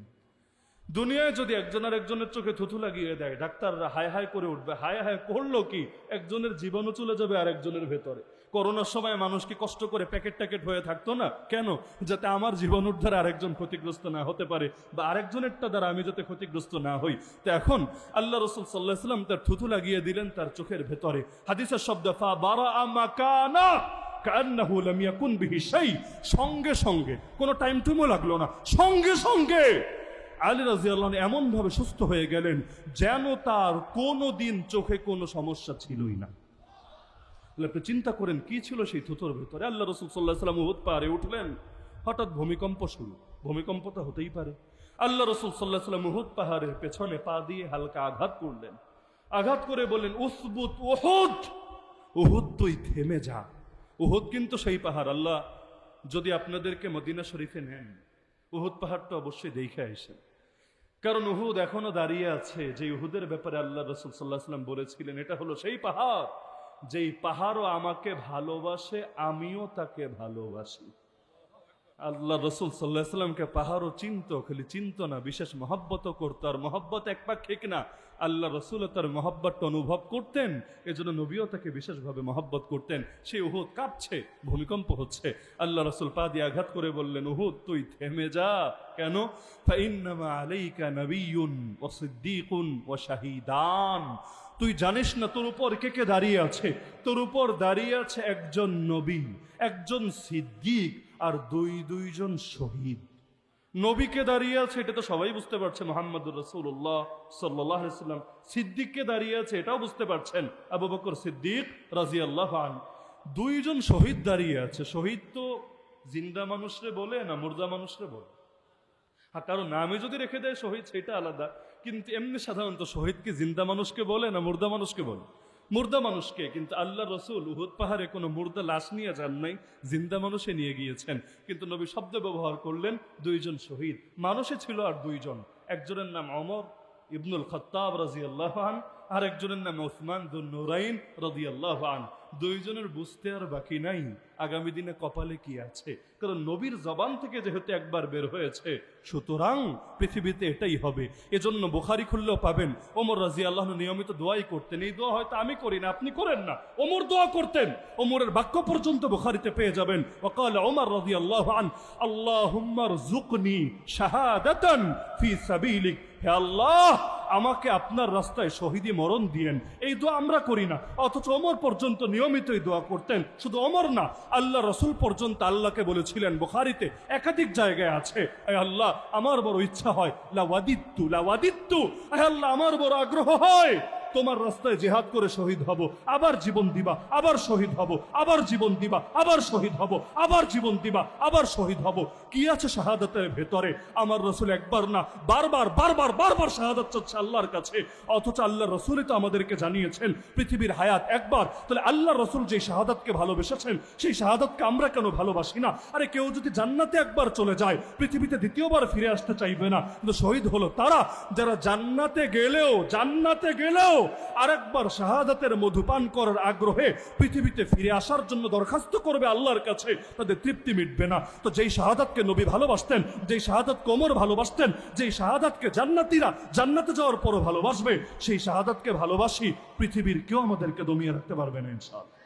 দুনিয়ায় যদি একজন আর একজনের চোখে থুথু লাগিয়ে দেয়, ডাক্তাররা হায় হায় করে উঠবে। হায় হায় করলো কি? একজনের জীবনও চলে যাবে আরেকজনের ভেতরে। করোনার সময় মানুষ কি কষ্ট করে প্যাকেট ট্যাকেট হয়ে থাকতো না? কেন? যাতে আমার জীবন দ্বারা আরেকজন ক্ষতিগ্রস্ত না হতে পারে, বা আরেকজনেরটা দ্বারা আমি যাতে ক্ষতিগ্রস্ত না হই। তো এখন আল্লাহ রাসূল সাল্লাল্লাহু আলাইহি ওয়াসাল্লাম তার থুথু লাগিয়ে দিলেন তার চোখের ভেতরে। হাদিসের শব্দ, ফা বারাআ মাকানা কান্নাহু লাম ইয়াকুন বিহি শাই। সঙ্গে সঙ্গে, কোনো টাইম টুমও লাগলো না, সঙ্গে সঙ্গে আলী রাদিয়াল্লাহু আনহু এমন ভাবে সুস্থ হয়ে গেলেন যেন তার কোনো দিন চোখে কোনো সমস্যা ছিলই না। আপনি চিন্তা করেন কি ছিল সেই থুতুর ভেতরে। আল্লাহ রাসূল সাল্লাল্লাহু আলাইহি ওয়াসাল্লাম উহুদ পাহাড়ে উঠলেন, হঠাৎ ভূমিকম্প শুরু। ভূমিকম্প তো হতেই পারে। আল্লাহ রসুল সাল্লাল্লাহু আলাইহি ওয়াসাল্লাম উহুদ পাহাড়ের পেছনে পা দিয়ে হালকা আঘাত করলেন, আঘাত করে বললেন, উসবুত উহুদ, উহুদ তুই থেমে যা। উহুদ কিন্তু সেই পাহাড়, আল্লাহ যদি আপনাদেরকে মদিনা শরীফে নেন, উহুদ পাহাড়টা অবশ্যই দেখে আসেন, কারণ উহুদ এখনো দাঁড়িয়ে আছে। যে উহুদের ব্যাপারে আল্লাহ রসুল সাল্লাল্লাহু আলাইহি ওয়াসাল্লাম বলেছিলেন, এটা হলো সেই পাহাড়, যেই পাহাড়ও আমাকে ভালোবাসে, আমিও তাকে ভালোবাসি। আল্লাহ রসুল সাল্লাল্লাহু আলাইহি ওয়াসাল্লামকে পাহাড়ও চিনত, খালি চিনত না, বিশেষ মহব্বতও করতো। আর মহব্বত এক পাক্ষিক না, আল্লাহ রসুল তার মহব্বতটা অনুভব করতেন, এজন্য নবীও তাকে বিশেষভাবে মহব্বত করতেন। সেই উহুদ কাঁপছে, ভূমিকম্প হচ্ছে, আল্লাহ রসুল পা দিয়ে আঘাত করে বললেন, উহুদ তুই থেমে যা। কেন? ফাইন্নামা আলাইকা নবিয়্যুন ওয়া সিদ্দীকুন ওয়া শাহীদান। তুই জানিস না তোর উপর কে কে দাঁড়িয়ে আছে? তোর উপর দাঁড়িয়ে আছে একজন নবী, একজন সিদ্দিক, আর দুইজন শহীদ। নবীকে দাঁড়িয়ে আছে এটা তো সবাই বুঝতে পারছে, মুহাম্মদুর রাসূলুল্লাহ সাল্লাল্লাহু আলাইহি ওয়াসাল্লাম। সিদ্দিককে দাঁড়িয়ে আছে এটাও বুঝতে পারছেন, আবু বকর সিদ্দিক রাদিয়াল্লাহু আনহু। দুইজন শহীদ দাঁড়িয়ে আছে। শহীদ তো জিন্দা মানুষরে বলে না মুর্দা মানুষরে বলে? আর কারো নামে যদি রেখে দেয় শহীদ সেটা আলাদা, কিন্তু এমনি সাধারণত শহীদকে জিন্দা মানুষকে বলে না মুর্দা মানুষকে বলে? মুর্দা মানুষকে। কিন্তু আল্লাহ রসুল উহুদ পাহাড়ে কোনো মুর্দা লাশ নিয়ে যান নাই, জিন্দা মানুষে নিয়ে গিয়েছেন। কিন্তু নবী শব্দ ব্যবহার করলেন দুইজন শহীদ। মানুষে ছিল আর দুইজন, একজনের নাম ওমর ইবনুল খাত্তাব রাদিয়াল্লাহু আনহু, আর একজনের নাম উসমান যুন নুরাইন রাদিয়াল্লাহু আনহু। দুইজনের বুঝতে আর বাকি নাই আগামী দিনে কপালে কি আছে, কারণ নবীর জবান থেকে যেহেতু একবার বের হয়েছে, সুতরাং পৃথিবীতে এটাই হবে। এজন্য বুখারী খুললেও পাবেন, ওমর রাদিয়াল্লাহু আনহু নিয়মিত দোয়াই করতেন। এই দোয়া হয়তো আমি করি না, আপনি করেন না, ওমর দোয়া করতেন। ওমরের বাক্য পর্যন্ত বুখারীতে পেয়ে যাবেন। ওয়াকাল ওমর রাদিয়াল্লাহু আনহু, আল্লাহুম্মা রযুকনি শাহাদাতান ফি সাবিলিক। হে আল্লাহ, আমাকে আপনার রাস্তায় শহীদি মরণ দিয়েন। এই দোয়া আমরা করি না, অথচ ওমর পর্যন্ত নিয়মিত এই দোয়া করতেন। শুধু ওমর না, আল্লাহ রসুল পর্যন্ত আল্লাহকে বলেছিলেন, বুখারীতে একাধিক জায়গায় আছে, হে আল্লাহ আমার বড় ইচ্ছা হয়, লাওয়াদিত্তু লাওয়াদিত্তু, হে আল্লাহ আমার বড় আগ্রহ হয় তোমার রাস্তায় জিহাদ করে শহীদ হব, আবার জীবন দিবা, আবার শহীদ হব, আবার জীবন দিবা, আবার শহীদ হব, আবার জীবন দিবা, আবার শহীদ হব। কি আছে শাহাদাতের ভেতরে? আমার রসুল একবার না বারবার বারবার বারবার শাহাদাত চাচ্ছে আল্লাহর কাছে, অথচ আল্লাহ রসুলই তো আমাদেরকে জানিয়েছেন পৃথিবীর হায়াত একবার। তাহলে আল্লাহ রসুল যে শাহাদাতকে ভালোবেসেছেন, সেই শাহাদাতকে আমরা কেন ভালোবাসি না? আরে কেউ যদি জান্নাতে একবার চলে যায়, পৃথিবীতে দ্বিতীয়বার ফিরে আসতে চাইবে না। কিন্তু শহীদ হলো তারা যারা জান্নাতে গেলেও আরেকবার শাহাদাতের মধুপান করার আগ্রহে পৃথিবীতে ফিরে আসার জন্য দরখাস্ত করবে আল্লাহর কাছে, তাদের তৃপ্তি মিটবে না। তো যেই শাহাদাতকে নবী ভালোবাসতেন, যেই শাহাদাতকে ওমর ভালোবাসতেন, যেই শাহাদাতকে জান্নাতীরা জান্নাতে যাওয়ার পরও ভালোবাসবে, সেই শাহাদাতকে ভালোবাসি, পৃথিবীর কেউ আমাদেরকে দমিয়ে রাখতে পারবে না ইনশাআল্লাহ।